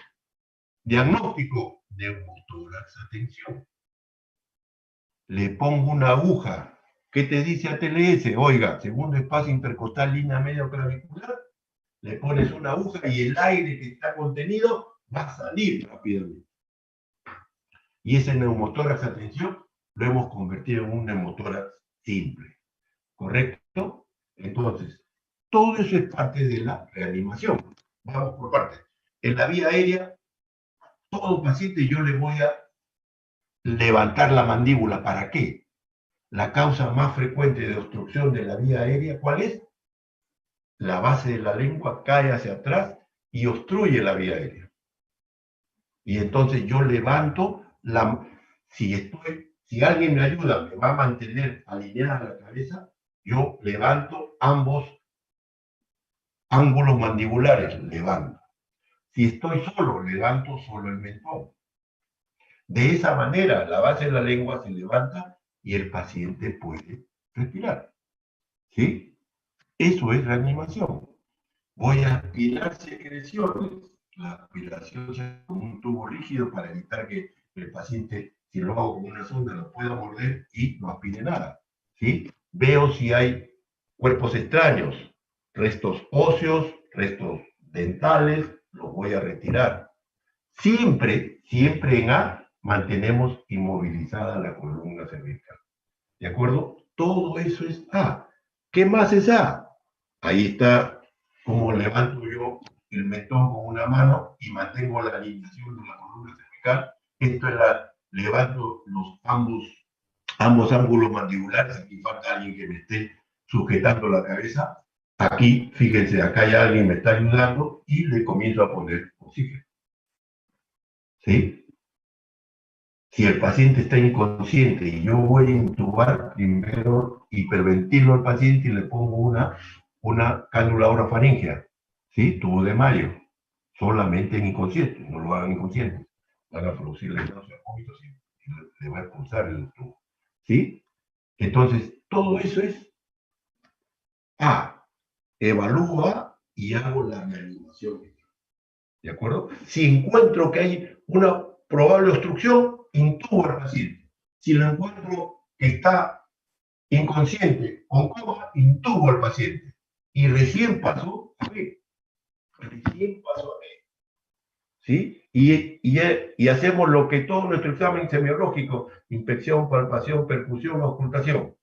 Diagnóstico: neumotórax, atención. Le pongo una aguja. ¿Qué te dice ATLS? Oiga, segundo espacio intercostal, línea medio clavicular, le pones una aguja y el aire que está contenido va a salir rápidamente. Y ese neumotórax, atención, lo hemos convertido en un neumotórax simple. ¿Correcto? Entonces, todo eso es parte de la reanimación. Vamos por partes. En la vía aérea, todo paciente yo le voy a levantar la mandíbula. ¿Para qué? La causa más frecuente de obstrucción de la vía aérea, ¿cuál es? La base de la lengua cae hacia atrás y obstruye la vía aérea. Y entonces yo levanto si alguien me ayuda, me va a mantener alineada la cabeza, yo levanto ambos ángulos mandibulares, levanto. Si estoy solo, levanto solo el mentón. De esa manera, la base de la lengua se levanta y el paciente puede respirar. ¿Sí? Eso es reanimación. Voy a aspirar secreciones. La aspiración es con un tubo rígido para evitar que el paciente, si lo hago con una sonda, lo pueda morder y no aspire nada. ¿Sí? Veo si hay cuerpos extraños, restos óseos, restos dentales, los voy a retirar. Siempre en A, mantenemos inmovilizada la columna cervical. ¿De acuerdo? Todo eso es A. ¿Qué más es A? Ahí está cómo levanto yo el mentón con una mano y mantengo la alineación de la columna cervical. Esto es levanto ambos ángulos mandibulares. Aquí falta alguien que me esté sujetando la cabeza. Aquí, fíjense, acá hay alguien que me está ayudando y le comienzo a poner oxígeno. ¿Sí? Si el paciente está inconsciente y yo voy a intubar, primero hiperventilo al paciente y le pongo una cánula orofaringea, ¿sí? Tubo de Mayo, solamente en inconsciente, no lo hagan inconsciente, van a producir la náusea, vómitos y le va a expulsar el tubo, ¿sí? Entonces, todo eso es A. Evalúo A y hago la reanimación. ¿De acuerdo? Si encuentro que hay una probable obstrucción, intubo al paciente. Si lo encuentro que está inconsciente, con coma, intubo al paciente. Y recién paso a B. ¿Sí? Y hacemos lo que todo nuestro examen semiológico: inspección, palpación, percusión, auscultación.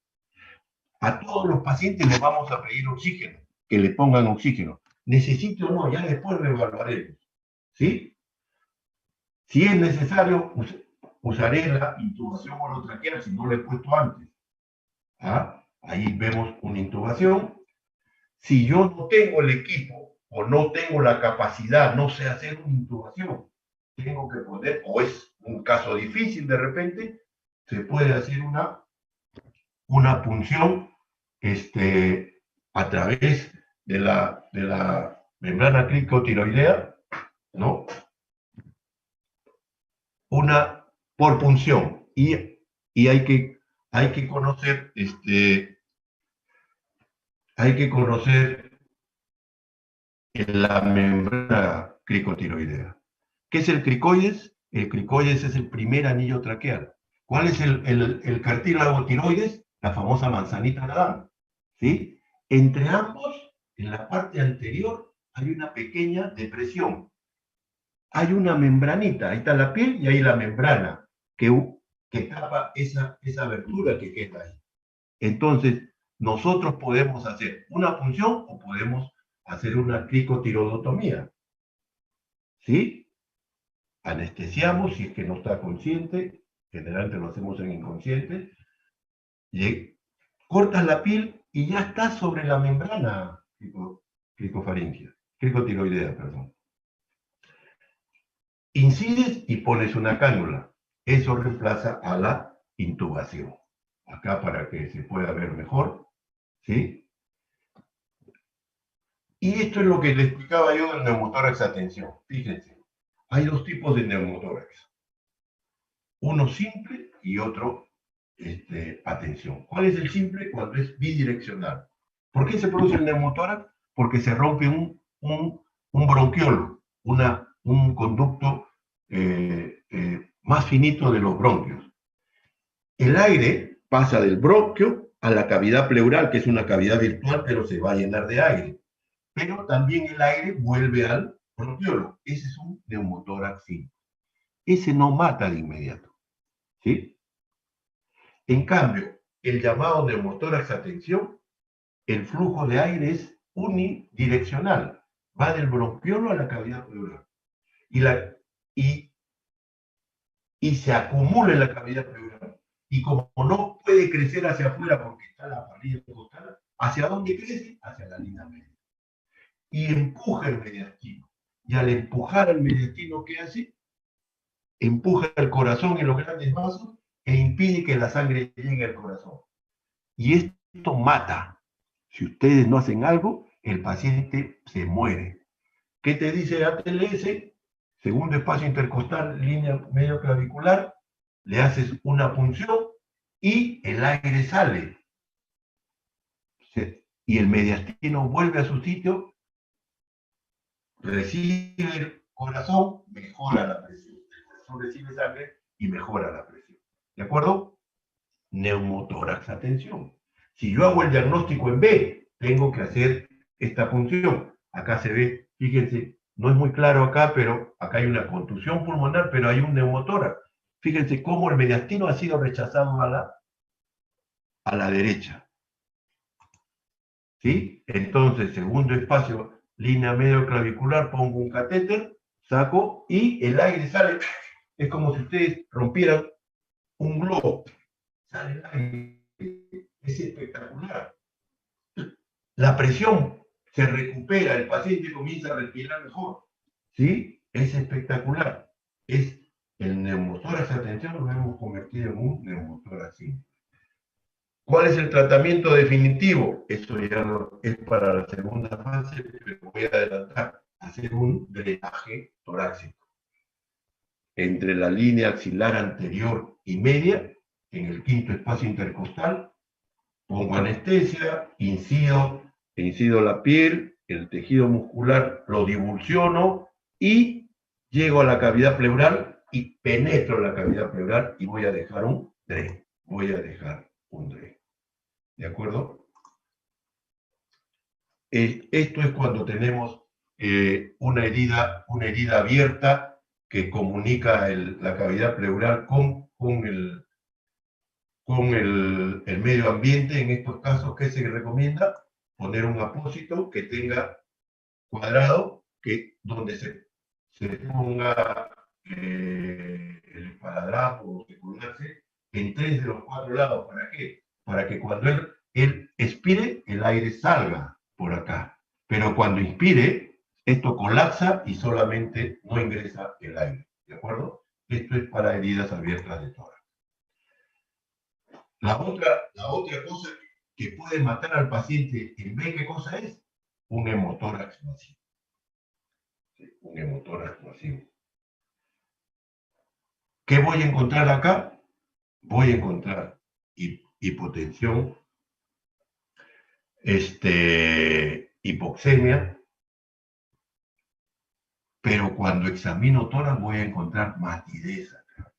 A todos los pacientes les vamos a pedir oxígeno, que le pongan oxígeno. Necesito o no, ya después lo evaluaremos. ¿Sí? Si es necesario, usaré la intubación orotraqueal si no lo he puesto antes. ¿Ah? Ahí vemos una intubación. Si yo no tengo el equipo o no tengo la capacidad, no sé hacer una intubación, tengo que poner, o es un caso difícil de repente, se puede hacer una punción a través de la membrana cricotiroidea, ¿no? Por punción. Y hay que conocer la membrana cricotiroidea. ¿Qué es el cricoides? El cricoides es el primer anillo traqueal. ¿Cuál es el cartílago tiroides? La famosa manzanita de Adán. ¿Sí? Entre ambos, en la parte anterior, hay una pequeña depresión. Hay una membranita, ahí está la piel y ahí la membrana que tapa esa abertura que queda ahí. Entonces, nosotros podemos hacer una punción o podemos hacer una cricotiroidotomía. ¿Sí? Anestesiamos si es que no está consciente, generalmente lo hacemos en inconsciente, cortas la piel y ya está sobre la membrana cricofaringea. cricotiroidea, perdón. Incides y pones una cánula. Eso reemplaza a la intubación. Acá para que se pueda ver mejor, ¿sí? Y esto es lo que le explicaba yo del neumotórax a tensión. Fíjense, hay dos tipos de neumotórax. Uno simple y otro a tensión. ¿Cuál es el simple? Cuando es bidireccional. ¿Por qué se produce el neumotórax? Porque se rompe un bronquiolo, un conducto más finito de los bronquios. El aire pasa del bronquio a la cavidad pleural, que es una cavidad virtual, pero se va a llenar de aire. Pero también el aire vuelve al bronquiolo. Ese es un neumotórax simple. Ese no mata de inmediato, ¿sí? En cambio, el llamado neumotórax a tensión, el flujo de aire es unidireccional. Va del bronquiolo a la cavidad pleural. Y se acumula en la cavidad pleural. Y como no puede crecer hacia afuera porque está la parrilla costal, ¿hacia dónde crece? Hacia la línea media. Y empuja el mediastino. Y al empujar al mediastino, ¿qué hace? Empuja el corazón en los grandes vasos e impide que la sangre llegue al corazón. Y esto mata. Si ustedes no hacen algo, el paciente se muere. ¿Qué te dice ATLS? Segundo espacio intercostal, línea medio clavicular, le haces una punción y el aire sale. Y el mediastino vuelve a su sitio, recibe el corazón, mejora la presión. El corazón recibe sangre y mejora la presión. ¿De acuerdo? Neumotórax a tensión. Si yo hago el diagnóstico en B, tengo que hacer esta punción. Acá se ve, fíjense, no es muy claro acá, pero acá hay una contusión pulmonar, pero hay un neumotórax. Fíjense cómo el mediastino ha sido rechazado a la derecha. ¿Sí? Entonces, segundo espacio, línea medio clavicular, pongo un catéter, saco y el aire sale. Es como si ustedes rompieran un globo. Sale el aire. Es espectacular. La presión se recupera, el paciente comienza a respirar mejor. ¿Sí? Es espectacular. Es el neumotórax a tensión, lo hemos convertido en un neumotórax simple. ¿Cuál es el tratamiento definitivo? Esto ya no es para la segunda fase, pero voy a adelantar. Hacer un drenaje torácico entre la línea axilar anterior y media, en el quinto espacio intercostal. Pongo anestesia, incido la piel, el tejido muscular lo divulsiono y llego a la cavidad pleural y penetro la cavidad pleural y voy a dejar un DRE. ¿De acuerdo? Esto es cuando tenemos una herida abierta que comunica la cavidad pleural con el medio ambiente. En estos casos, ¿qué se recomienda? Poner un apósito que tenga cuadrado, donde se ponga el esparadrapo o se colgase en 3 de los 4 lados. ¿Para qué? Para que cuando él expire, el aire salga por acá. Pero cuando inspire, esto colapsa y solamente no ingresa el aire. ¿De acuerdo? Esto es para heridas abiertas de tórax. La otra cosa que puede matar al paciente en B, ¿qué cosa es? Un hemotórax masivo. Un hemotórax masivo. ¿Qué voy a encontrar acá? Voy a encontrar hipotensión, hipoxemia, pero cuando examino tórax voy a encontrar matidez acá.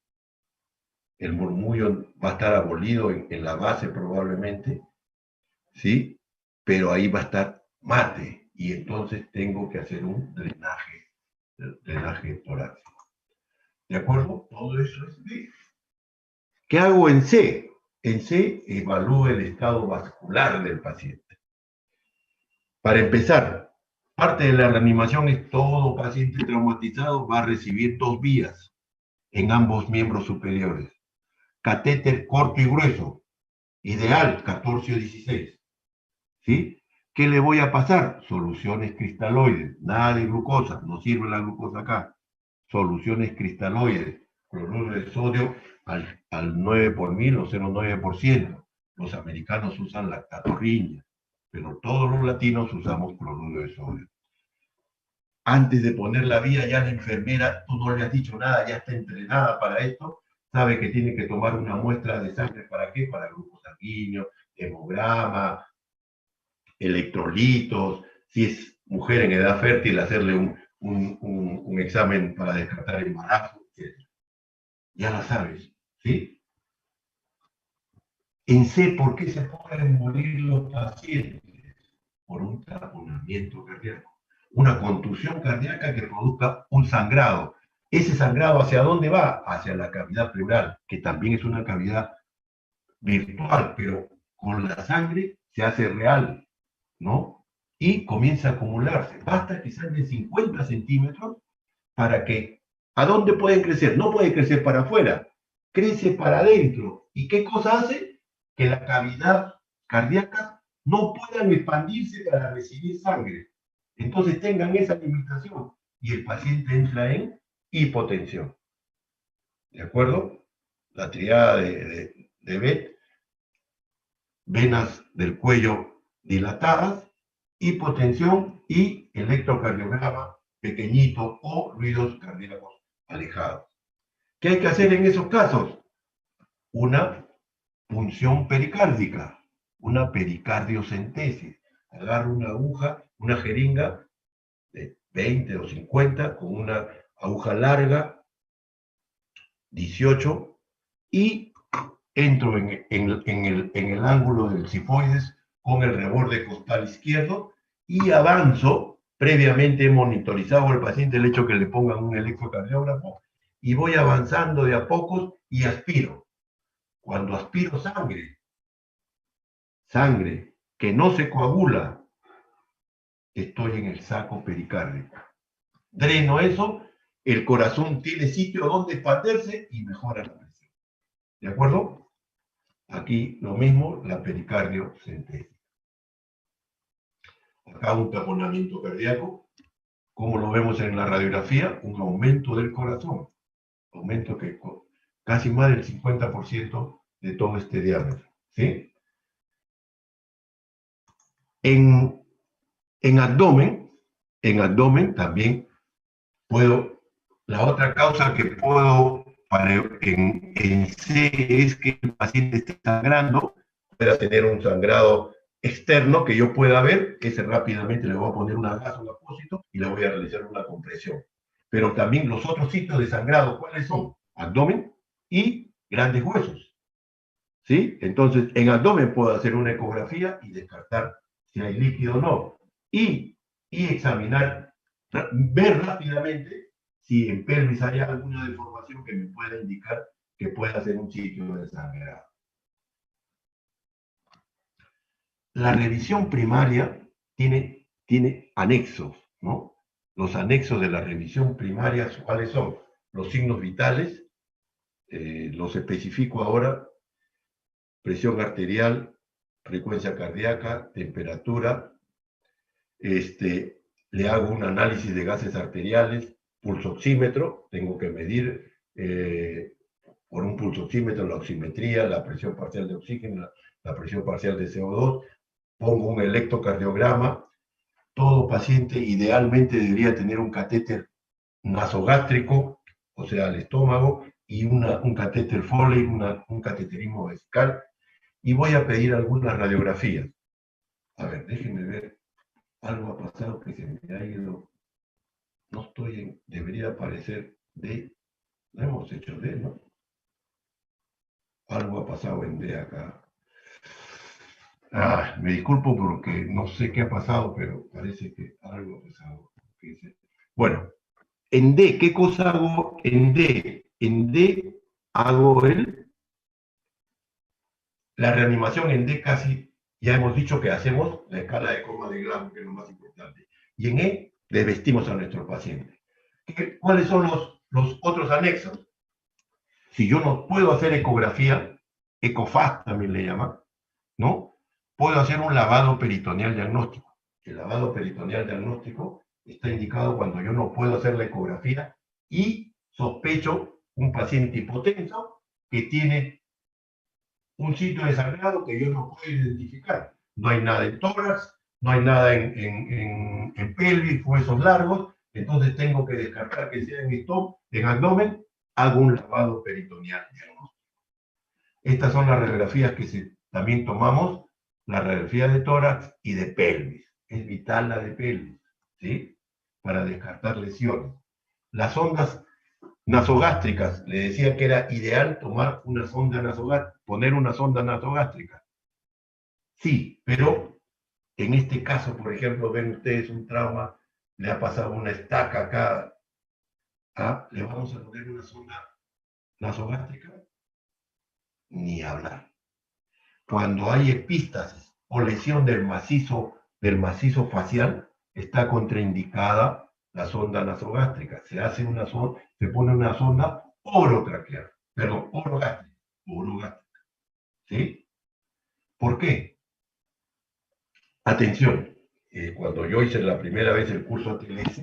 El murmullo va a estar abolido en la base probablemente, ¿sí? Pero ahí va a estar mate y entonces tengo que hacer un drenaje torácico. ¿De acuerdo? Todo eso es B. ¿Qué hago en C? En C evalúo el estado vascular del paciente. Para empezar, parte de la reanimación es todo paciente traumatizado va a recibir 2 vías en ambos miembros superiores. Catéter corto y grueso, ideal 14 o 16. ¿Sí? ¿Qué le voy a pasar? Soluciones cristaloides, nada de glucosa, no sirve la glucosa acá. Soluciones cristaloides, cloruro de sodio al 9 por 1000 o 0,9%. Los americanos usan lactatorriña, pero todos los latinos usamos cloruro de sodio. Antes de poner la vía, ya la enfermera, tú no le has dicho nada, ya está entrenada para esto, sabe que tiene que tomar una muestra de sangre. ¿Para qué? Para grupo sanguíneo, hemograma, electrolitos, si es mujer en edad fértil, hacerle un examen para descartar embarazo, etc. Ya la sabes, ¿sí? En C, ¿por qué se pueden morir los pacientes? Por un taponamiento cardíaco. Una contusión cardíaca que produzca un sangrado. Ese sangrado, ¿hacia dónde va? Hacia la cavidad pleural, que también es una cavidad virtual, pero con la sangre se hace real, ¿no? Y comienza a acumularse. Basta que sangre 50 centímetros para que, ¿a dónde pueden crecer? No puede crecer para afuera, crece para adentro. ¿Y qué cosa hace? Que la cavidad cardíaca no puedan expandirse para recibir sangre. Entonces tengan esa limitación y el paciente entra en hipotensión. ¿De acuerdo? La triada de Bett, venas del cuello dilatadas, hipotensión y electrocardiograma pequeñito o ruidos cardíacos alejados. ¿Qué hay que hacer en esos casos? Una punción pericárdica, una pericardiocentesis. Agarro una aguja, una jeringa de 20 o 50 con una aguja larga, 18, y entro en el ángulo del sifoides con el reborde costal izquierdo y avanzo. Previamente he monitorizado al paciente el hecho que le pongan un electrocardiógrafo y voy avanzando de a pocos y aspiro. Cuando aspiro sangre que no se coagula, estoy en el saco pericárdico. Dreno eso, el corazón tiene sitio donde expandirse y mejora la presión. ¿De acuerdo? Aquí lo mismo, la pericardiocentesis. Acá un taponamiento cardíaco, como lo vemos en la radiografía, un aumento del corazón, aumento que casi más del 50% de todo este diámetro, ¿sí? En abdomen también puedo, la otra causa que puedo en C es que el paciente esté sangrando, pueda tener un sangrado externo que yo pueda ver, que ese rápidamente le voy a poner una gasa, un apósito y le voy a realizar una compresión. Pero también los otros sitios de sangrado, ¿cuáles son? Abdomen y grandes huesos. ¿Sí? Entonces, en abdomen puedo hacer una ecografía y descartar si hay líquido o no. Y examinar, ver rápidamente si en pelvis hay alguna deformación que me pueda indicar que pueda ser un sitio de sangrado. La revisión primaria tiene anexos, ¿no? Los anexos de la revisión primaria, ¿cuáles son? Los signos vitales, los especifico ahora: presión arterial, frecuencia cardíaca, temperatura, le hago un análisis de gases arteriales, pulsoxímetro, tengo que medir por un pulsoxímetro la oximetría, la presión parcial de oxígeno, la presión parcial de CO2, pongo un electrocardiograma. Todo paciente idealmente debería tener un catéter nasogástrico, o sea, al estómago, y un catéter Foley, un cateterismo vesical, y voy a pedir algunas radiografías. A ver, déjenme ver. Algo ha pasado que se me ha ido. No estoy en. Debería aparecer D. No hemos hecho D, ¿no? Algo ha pasado en D acá. Me disculpo porque no sé qué ha pasado, pero parece que algo ha pasado. Bueno, en D, ¿qué cosa hago en D? En D hago la reanimación en D casi, ya hemos dicho que hacemos la escala de coma de Glam, que es lo más importante. Y en E le vestimos a nuestro paciente. ¿Cuáles son los otros anexos? Si yo no puedo hacer ecografía, ECOFAST también le llaman, ¿no? puedo hacer un lavado peritoneal diagnóstico. El lavado peritoneal diagnóstico está indicado cuando yo no puedo hacer la ecografía y sospecho un paciente hipotenso que tiene un sitio de sangrado que yo no puedo identificar. No hay nada en tórax, no hay nada en pelvis, huesos largos, entonces tengo que descartar que sea en abdomen, hago un lavado peritoneal diagnóstico. Estas son las radiografías que también tomamos, la radiografía de tórax y de pelvis. Es vital la de pelvis, ¿sí? Para descartar lesiones. Las ondas nasogástricas, le decía que era ideal tomar una sonda nasogástrica, poner una sonda nasogástrica. Sí, pero en este caso, por ejemplo, ven ustedes un trauma, le ha pasado una estaca acá, le vamos a poner una sonda nasogástrica, ni hablar. Cuando hay epístasis o lesión del macizo facial, está contraindicada la sonda nasogástrica. Se pone una sonda orotraqueal, perdón, orogástrica, ¿sí? ¿Por qué? Atención, cuando yo hice la primera vez el curso ATLS,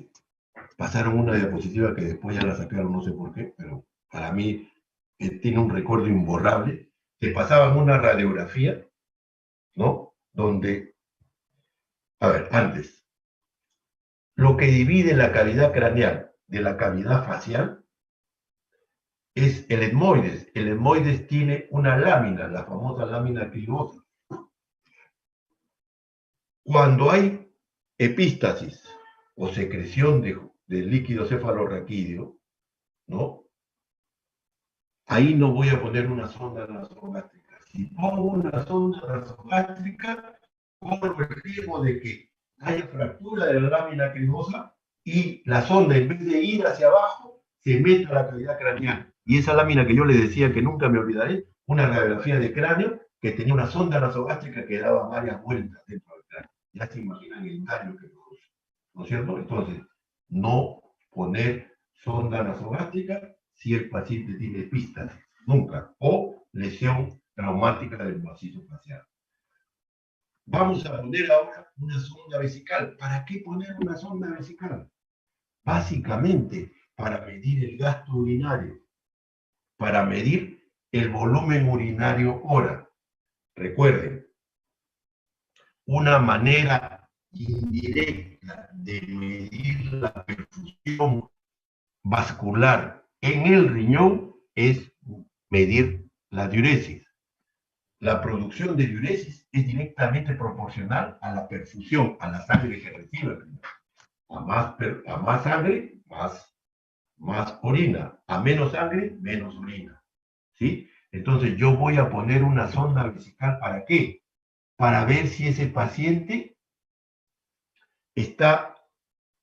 pasaron una diapositiva que después ya la sacaron, no sé por qué, pero para mí tiene un recuerdo imborrable. Te pasaban una radiografía, ¿no? Donde, a ver, antes, lo que divide la cavidad craneal de la cavidad facial es el etmoides. El etmoides tiene una lámina, la famosa lámina clivosa. Cuando hay epístasis o secreción de líquido cefalorraquídeo, ¿no? Ahí no voy a poner una sonda nasogástrica. Si pongo una sonda nasogástrica, corro el riesgo de que haya fractura de la lámina clivosa y la sonda, en vez de ir hacia abajo, se meta a la cavidad craneal. Y esa lámina que yo le decía que nunca me olvidaré, una radiografía de cráneo que tenía una sonda nasogástrica que daba varias vueltas dentro del cráneo. Ya se imaginan el daño que produce, ¿no es cierto? Entonces, no poner sonda nasogástrica si el paciente tiene epístasis, nunca, o lesión traumática del macizo facial. Vamos a poner ahora una sonda vesical. ¿Para qué poner una sonda vesical? Básicamente para medir el gasto urinario, para medir el volumen urinario hora. Recuerden, una manera indirecta de medir la perfusión vascular en el riñón es medir la diuresis. La producción de diuresis es directamente proporcional a la perfusión, a la sangre que recibe el riñón. A más sangre, más orina. A menos sangre, menos orina. ¿Sí? Entonces yo voy a poner una sonda vesical, ¿para qué? Para ver si ese paciente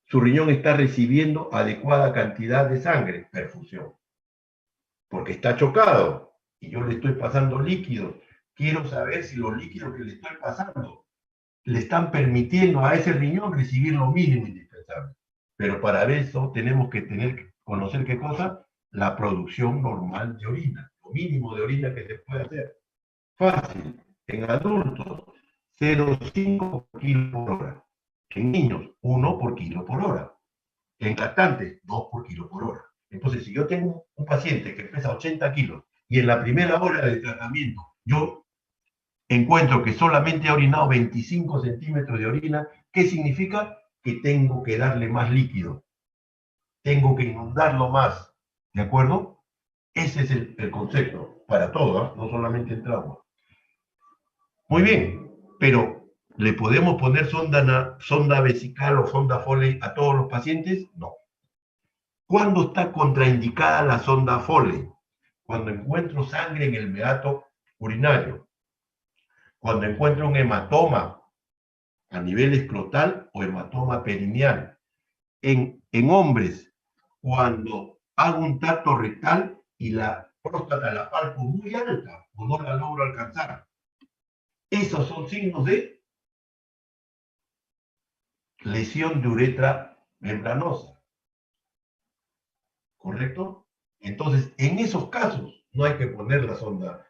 su riñón está recibiendo adecuada cantidad de sangre, perfusión. Porque está chocado y yo le estoy pasando líquidos. Quiero saber si los líquidos que le estoy pasando le están permitiendo a ese riñón recibir lo mínimo indispensable. Pero para eso tenemos que conocer qué cosa, la producción normal de orina, lo mínimo de orina que se puede hacer. Fácil, en adultos, 0,5 por kilo por hora. En niños, 1 por kilo por hora. En lactantes, 2 por kilo por hora. Entonces, si yo tengo un paciente que pesa 80 kilos y en la primera hora de tratamiento yo encuentro que solamente ha orinado 25 centímetros de orina, ¿qué significa? Que tengo que darle más líquido. Tengo que inundarlo más. ¿De acuerdo? Ese es el concepto para todo, ¿eh? No solamente el trauma. Muy bien, pero ¿le podemos poner sonda vesical o sonda Foley a todos los pacientes? No. ¿Cuándo está contraindicada la sonda Foley? Cuando encuentro sangre en el meato urinario, cuando encuentro un hematoma a nivel escrotal o hematoma perineal. En hombres, cuando hago un tacto rectal y la próstata la palpo muy alta o no la logro alcanzar. Esos son signos de lesión de uretra membranosa. ¿Correcto? Entonces, en esos casos no hay que poner la sonda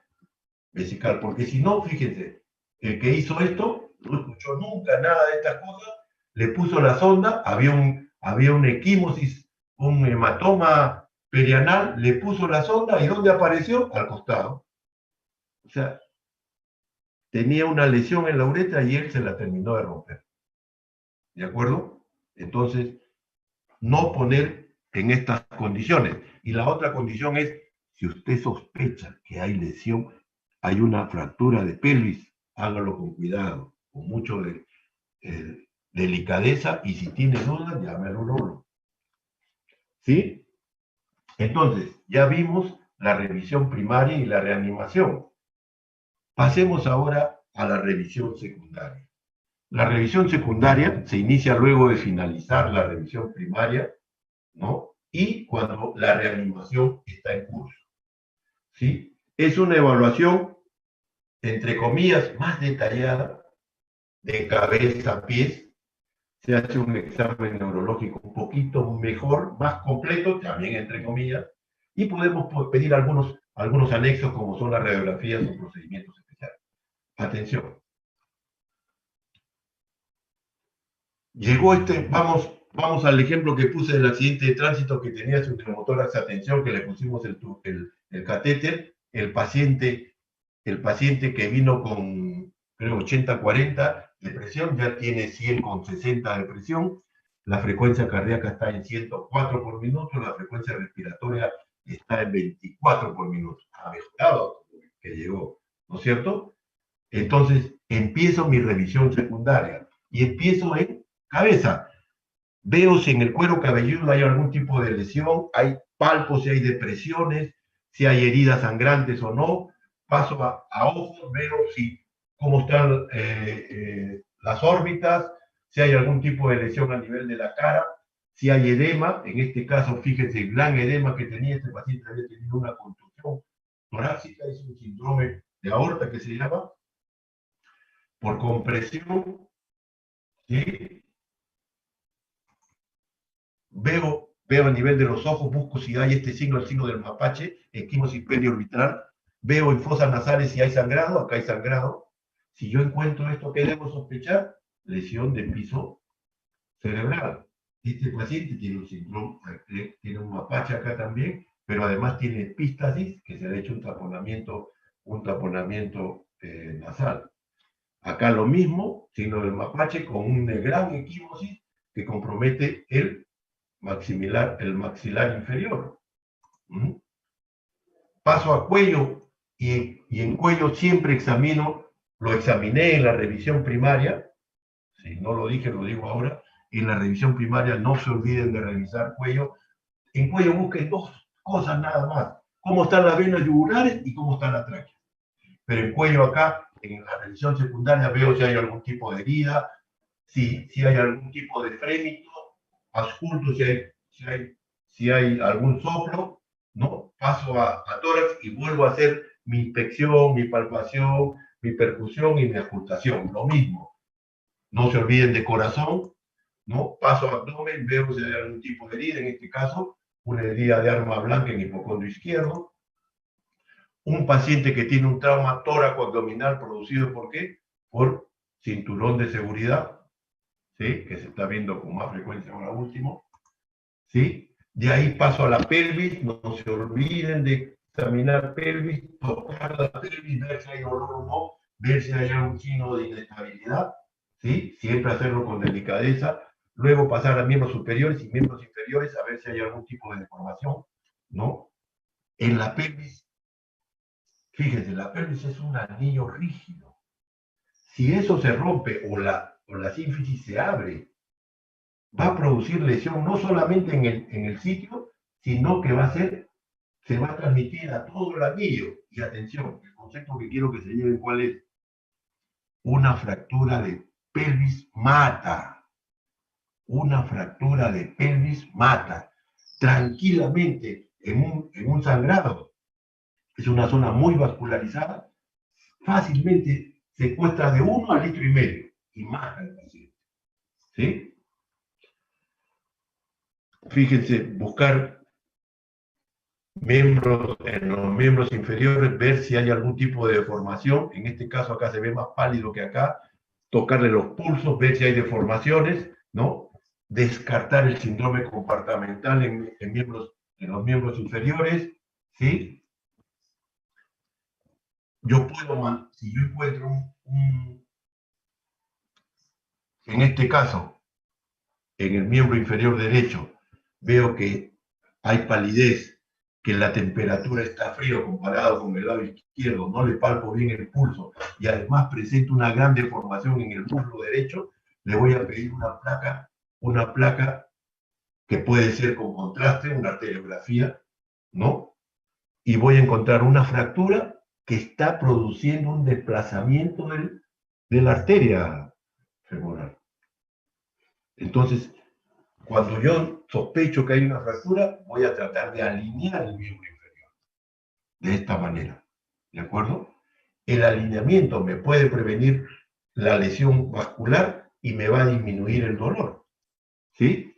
vesical, porque si no, fíjense, el que hizo esto no escuchó nunca nada de estas cosas, le puso la sonda, había un equimosis, un hematoma perianal, le puso la sonda y ¿dónde apareció? Al costado. O sea, tenía una lesión en la uretra y él se la terminó de romper. ¿De acuerdo? Entonces, no poner en estas condiciones. Y la otra condición es, si usted sospecha que hay lesión, hay una fractura de pelvis, hágalo con cuidado, con mucho delicadeza, y si tiene dudas, llame al urólogo. ¿Sí? Entonces, ya vimos la revisión primaria y la reanimación. Pasemos ahora a la revisión secundaria. La revisión secundaria se inicia luego de finalizar la revisión primaria, ¿no? Y cuando la reanimación está en curso. ¿Sí? Es una evaluación, entre comillas, más detallada, de cabeza a pies. Se hace un examen neurológico un poquito mejor, más completo, también entre comillas, y podemos pedir algunos anexos como son las radiografías o procedimientos especiales. Atención. Llegó vamos al ejemplo que puse del accidente de tránsito que tenía su pneumotórax, atención, que le pusimos el catéter, el paciente que vino con, creo, 80-40 de presión, ya tiene 100/60 de presión, la frecuencia cardíaca está en 104 por minuto, la frecuencia respiratoria está en 24 por minuto. Ha mejorado que llegó, ¿no es cierto? Entonces, empiezo mi revisión secundaria y empiezo en cabeza. Veo si en el cuero cabelludo hay algún tipo de lesión, hay palpos, si hay depresiones, si hay heridas sangrantes o no. Paso a ojos, veo cómo están las órbitas, si hay algún tipo de lesión a nivel de la cara, si hay edema. En este caso, fíjense, el gran edema que tenía este paciente, había tenido una contusión torácica, es un síndrome de aorta que se llama, por compresión, ¿sí? Veo a nivel de los ojos, busco si hay este signo, el signo del mapache, equimosis periorbital, veo en fosas nasales si hay sangrado, acá hay sangrado. Si yo encuentro esto, ¿qué debo sospechar? Lesión de piso cerebral. Este paciente tiene un síndrome, tiene un mapache acá también, pero además tiene epístasis, que se le ha hecho un taponamiento nasal. Acá lo mismo, signo del mapache, con un gran equimosis que compromete el maxilar inferior. Paso a cuello y en cuello siempre lo examiné en la revisión primaria, si no lo dije, lo digo ahora, en la revisión primaria no se olviden de revisar cuello. En cuello busquen dos cosas nada más, cómo están las venas yugulares y cómo está la tráquea. Pero en cuello acá, en la revisión secundaria, veo si hay algún tipo de herida, si hay algún tipo de frémito, ausculto si hay algún soplo, ¿no? Paso a tórax y vuelvo a hacer mi inspección, mi palpación, mi percusión y mi auscultación. Lo mismo. No se olviden de corazón, ¿no? Paso a abdomen, veo si hay algún tipo de herida, en este caso, una herida de arma blanca en hipocondrio izquierdo. Un paciente que tiene un trauma tóraco-abdominal producido ¿por qué? Por cinturón de seguridad, ¿sí? Que se está viendo con más frecuencia ahora último, ¿sí? De ahí paso a la pelvis, no se olviden de examinar pelvis, tocar la pelvis, ver si hay dolor o no, ver si hay algún signo de inestabilidad, ¿sí? Siempre hacerlo con delicadeza. Luego pasar a miembros superiores y miembros inferiores a ver si hay algún tipo de deformación, ¿no? En la pelvis, fíjense, la pelvis es un anillo rígido. Si eso se rompe o la sínfisis se abre, va a producir lesión no solamente en el sitio, sino que se va a transmitir a todo el anillo. Y atención, el concepto que quiero que se lleven, ¿cuál es? Una fractura de pelvis mata. Una fractura de pelvis mata. Tranquilamente, en un sangrado, es una zona muy vascularizada, fácilmente secuestra de 1 a 1,5 litros y mata al paciente. ¿Sí? Fíjense, buscar en los miembros inferiores, ver si hay algún tipo de deformación. En este caso acá se ve más pálido que acá. Tocarle los pulsos, ver si hay deformaciones, ¿no? Descartar el síndrome comportamental en los miembros inferiores, ¿sí? Yo puedo, si yo encuentro en este caso, en el miembro inferior derecho, veo que hay palidez, que la temperatura está frío comparado con el lado izquierdo, no le palpo bien el pulso y además presento una gran deformación en el muslo derecho, le voy a pedir una placa que puede ser con contraste, una arteriografía, ¿no? Y voy a encontrar una fractura que está produciendo un desplazamiento de la arteria femoral. Entonces, cuando yo sospecho que hay una fractura, voy a tratar de alinear el miembro inferior de esta manera. ¿De acuerdo? El alineamiento me puede prevenir la lesión vascular y me va a disminuir el dolor. ¿Sí?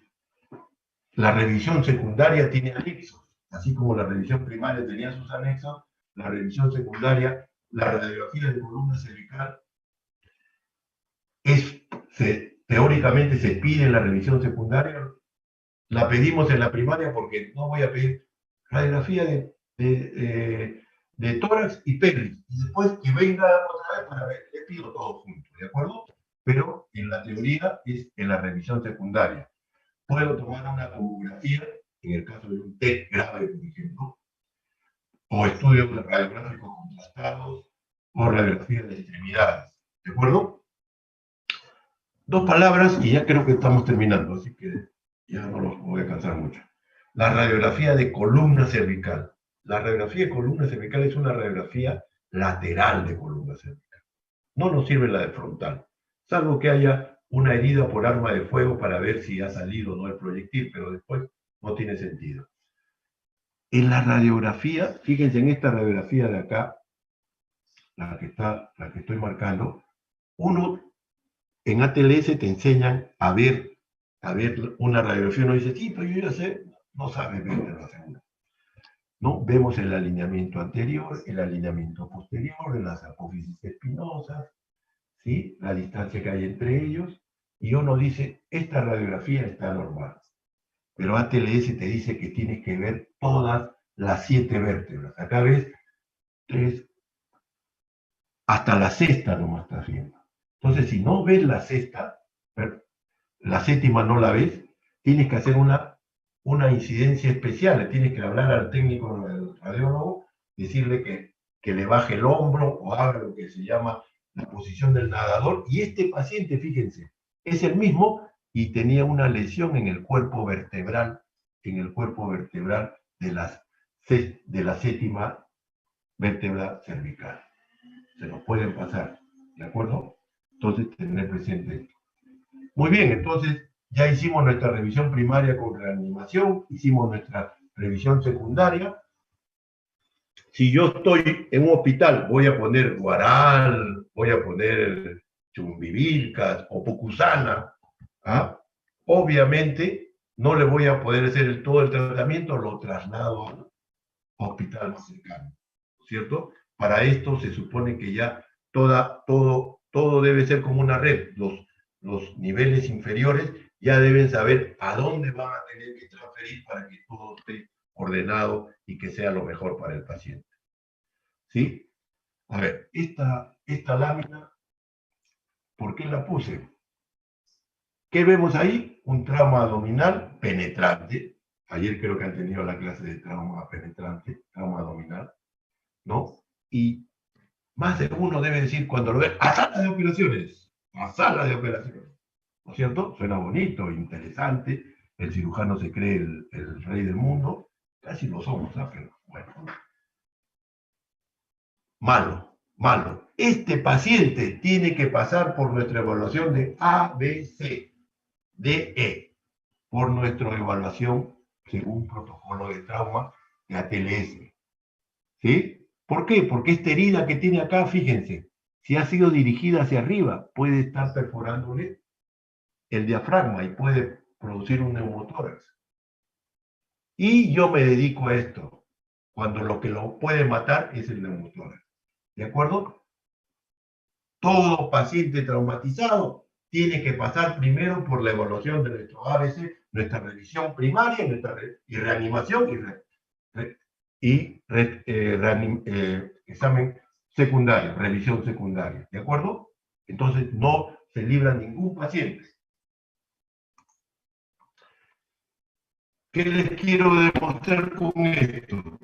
La revisión secundaria tiene anexos, así como la revisión primaria tenía sus anexos, la revisión secundaria, la radiografía de columna cervical, teóricamente se pide en la revisión secundaria, la pedimos en la primaria porque no voy a pedir radiografía de tórax y pelvis, y después que venga otra vez para ver, le pido todo junto, ¿de acuerdo? Pero en la teoría es en la revisión secundaria. Puedo tomar una tomografía, en el caso de un TEC grave, por ejemplo, o estudios radiográficos contrastados, o radiografía de extremidades, ¿de acuerdo? Dos palabras y ya creo que estamos terminando, así que ya no los voy a cansar mucho. La radiografía de columna cervical. La radiografía de columna cervical es una radiografía lateral de columna cervical. No nos sirve la de frontal, salvo que haya una herida por arma de fuego para ver si ha salido o no el proyectil, pero después no tiene sentido. En la radiografía, fíjense en esta radiografía de acá, la que estoy marcando, uno en ATLS te enseñan a ver una radiografía, uno dice, sí, pero yo ya sé, no sabes ver la segunda. ¿No? Vemos el alineamiento anterior, el alineamiento posterior, las apófisis espinosas, ¿sí? La distancia que hay entre ellos, y uno dice, esta radiografía está normal. Pero ATLS te dice que tienes que ver todas las 7 vértebras. Acá ves 3, hasta la sexta nomás estás viendo. Entonces, si no ves la sexta, la séptima no la ves, tienes que hacer una incidencia especial, le tienes que hablar al técnico, al radiólogo, decirle que le baje el hombro o haga lo que se llama la posición del nadador. Y este paciente, fíjense, es el mismo y tenía una lesión en el cuerpo vertebral de la séptima vértebra cervical. Se nos pueden pasar, ¿de acuerdo? Entonces, tener presente esto. Muy bien, entonces ya hicimos nuestra revisión primaria con reanimación, hicimos nuestra revisión secundaria. Si yo estoy en un hospital, voy a poner Guaral, voy a poner Chumbivilcas o Pucusana, ¿ah? Obviamente no le voy a poder hacer todo el tratamiento, lo traslado al hospital más cercano, ¿cierto? Para esto se supone que ya todo debe ser como una red. Los niveles inferiores ya deben saber a dónde van a tener que transferir para que todo esté ordenado y que sea lo mejor para el paciente. ¿Sí? A ver, esta lámina, ¿por qué la puse? ¿Qué vemos ahí? Un trauma abdominal penetrante. Ayer creo que han tenido la clase de trauma penetrante, trauma abdominal, ¿no? Y más de uno debe decir cuando lo ve, a sala de operaciones, a sala de operaciones. ¿No es cierto? Suena bonito, interesante, el cirujano se cree el rey del mundo, casi lo somos, ¿sabes? Pero bueno. Malo, malo. Este paciente tiene que pasar por nuestra evaluación de A, B, C, D, E, por nuestra evaluación según protocolo de trauma de ATLS. ¿Sí? ¿Por qué? Porque esta herida que tiene acá, fíjense, si ha sido dirigida hacia arriba, puede estar perforándole el diafragma y puede producir un neumotórax. Y yo me dedico a esto. cuando lo que lo puede matar es el neumotórax. ¿De acuerdo? Todo paciente traumatizado tiene que pasar primero por la evaluación de nuestro ABC, nuestra revisión primaria y reanimación examen secundario, revisión secundaria. ¿De acuerdo? Entonces no se libra ningún paciente. ¿Qué les quiero demostrar con esto?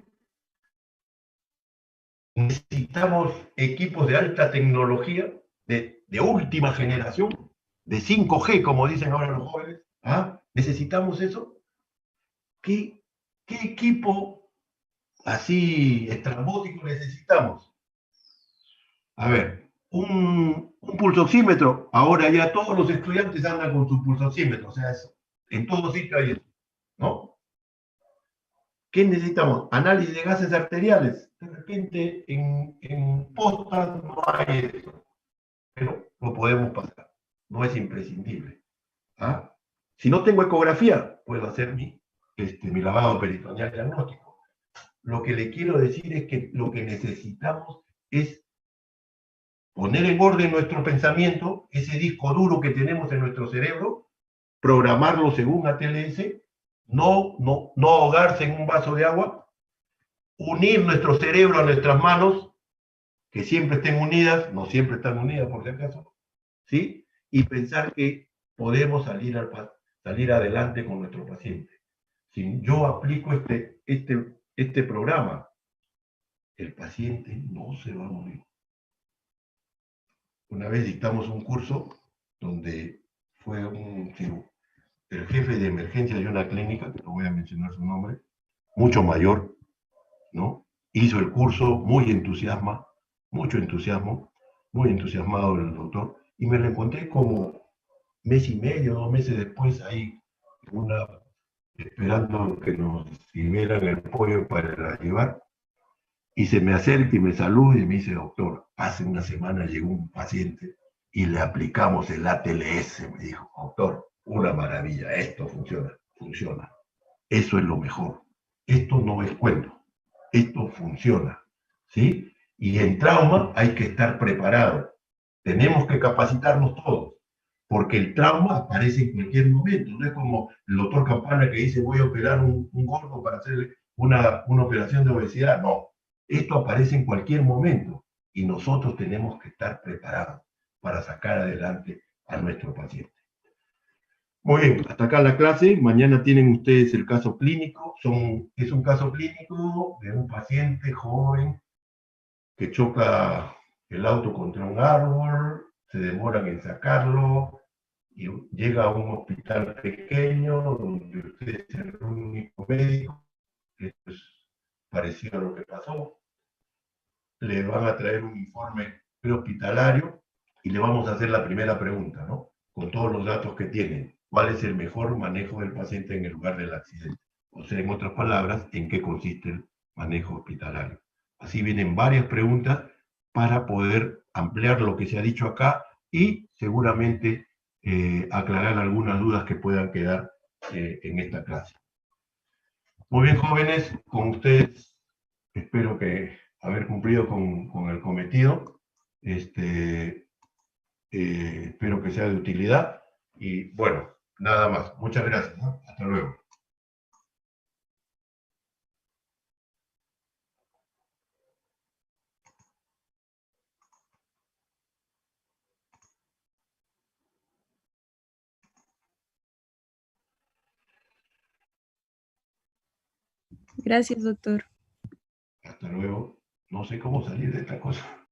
Necesitamos equipos de alta tecnología, de última generación, de 5G, como dicen ahora los jóvenes. ¿Ah? ¿Necesitamos eso? ¿Qué equipo así estrambótico necesitamos? A ver, un pulsoxímetro. Ahora ya todos los estudiantes andan con su pulsoxímetro. O sea, en todo sitio hay eso, ¿no? ¿Qué necesitamos? Análisis de gases arteriales. De repente en postas no hay eso, pero lo podemos pasar. No es imprescindible. ¿Ah? Si no tengo ecografía, puedo hacer mi lavado peritoneal diagnóstico. Lo que le quiero decir es que lo que necesitamos es poner en orden nuestro pensamiento, ese disco duro que tenemos en nuestro cerebro, programarlo según ATLS, no ahogarse en un vaso de agua, unir nuestro cerebro a nuestras manos, que siempre estén unidas, no siempre están unidas por si acaso, ¿sí? Y pensar que podemos salir adelante con nuestro paciente. Si yo aplico este programa, el paciente no se va a morir. Una vez dictamos un curso donde fue el jefe de emergencia de una clínica, que no voy a mencionar su nombre, mucho mayor, ¿no? Hizo el curso, mucho entusiasmo, muy entusiasmado el doctor, y me lo encontré como mes y medio, 2 meses después, ahí, esperando que nos sirvieran el pollo para llevar, y se me acerca y me saluda y me dice, doctor, hace una semana llegó un paciente y le aplicamos el ATLS, me dijo, doctor, una maravilla, esto funciona, funciona. Eso es lo mejor. Esto no es cuento, esto funciona, ¿sí? Y en trauma hay que estar preparado. Tenemos que capacitarnos todos, porque el trauma aparece en cualquier momento. No es como el doctor Campana que dice voy a operar un gordo para hacer una operación de obesidad. No, esto aparece en cualquier momento y nosotros tenemos que estar preparados para sacar adelante a nuestro paciente. Muy bien, hasta acá la clase. Mañana tienen ustedes el caso clínico. Es un caso clínico de un paciente joven que choca el auto contra un árbol, se demoran en sacarlo y llega a un hospital pequeño donde usted es el único médico. Esto es parecido a lo que pasó. Le van a traer un informe prehospitalario y le vamos a hacer la primera pregunta, ¿no? Con todos los datos que tienen. ¿Cuál es el mejor manejo del paciente en el lugar del accidente? O sea, en otras palabras, ¿en qué consiste el manejo hospitalario? Así vienen varias preguntas para poder ampliar lo que se ha dicho acá y seguramente aclarar algunas dudas que puedan quedar en esta clase. Muy bien, jóvenes, con ustedes espero que haber cumplido con el cometido. Espero que sea de utilidad. Y bueno, nada más. Muchas gracias, ¿no? Hasta luego. Gracias, doctor. Hasta luego. No sé cómo salir de esta cosa.